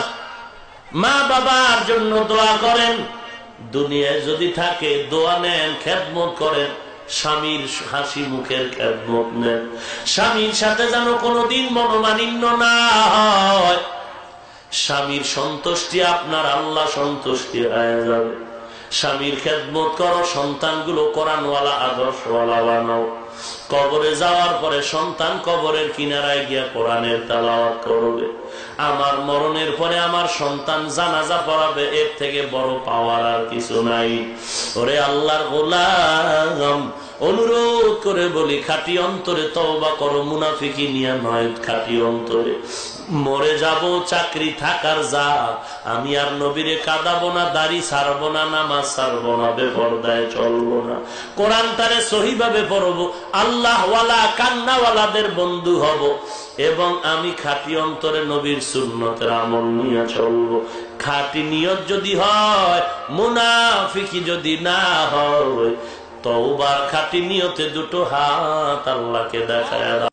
মা বাবার জন্য দোয়া করেন। দুনিয়ায় যদি থাকে দোয়া নেন, খেদমত করেন, স্বামীর হাসি মুখের খেদমত নেন। স্বামীর সাথে যেন কোনোদিন মনোমালিন্য না হয়। স্বামীর সন্তুষ্টি আপনার আল্লাহ সন্তুষ্টি হয়ে যাবে। স্বামীর খেদমত করো, সন্তানগুলো কোরআনওয়ালা আদর্শওয়ালা বানাও। কবরে যাওয়ার পরে সন্তান কবরের কিনারায় গিয়া কোরআনের তেলাওয়াত করবে। আমার মরণের পরে আমার সন্তান জানাজা পড়াবে, এর থেকে বড় পাওয়ার আর কিছু নাই। ওরে আল্লাহর গোলাম, অনুরোধ করে বলি, খাঁটি অন্তরে তওবা করো, মুনাফিকি নিয়ে নয়, খাঁটি অন্তরে। মরে যাব, চাকরি থাকার যা, আমি আর নবীরে কাঁদাবো না, দাড়ি ছাড়বো না, নামাজ ছাড়বো না, বেপরদায় চলবো না, কোরআনটারে সহিভাবে পড়বো, আল্লাহওয়ালা কান্নাওয়ালাদের বন্ধু হব, এবং আমি খাঁটি অন্তরে নবীর সুন্নতের আমল নিয়ে চলবো। খাঁটি নিয়ত যদি হয়, মুনাফিকি যদি না হয়, তওবার খাঁটি নিয়তে দুটো হাত আল্লাহকে দেখায়।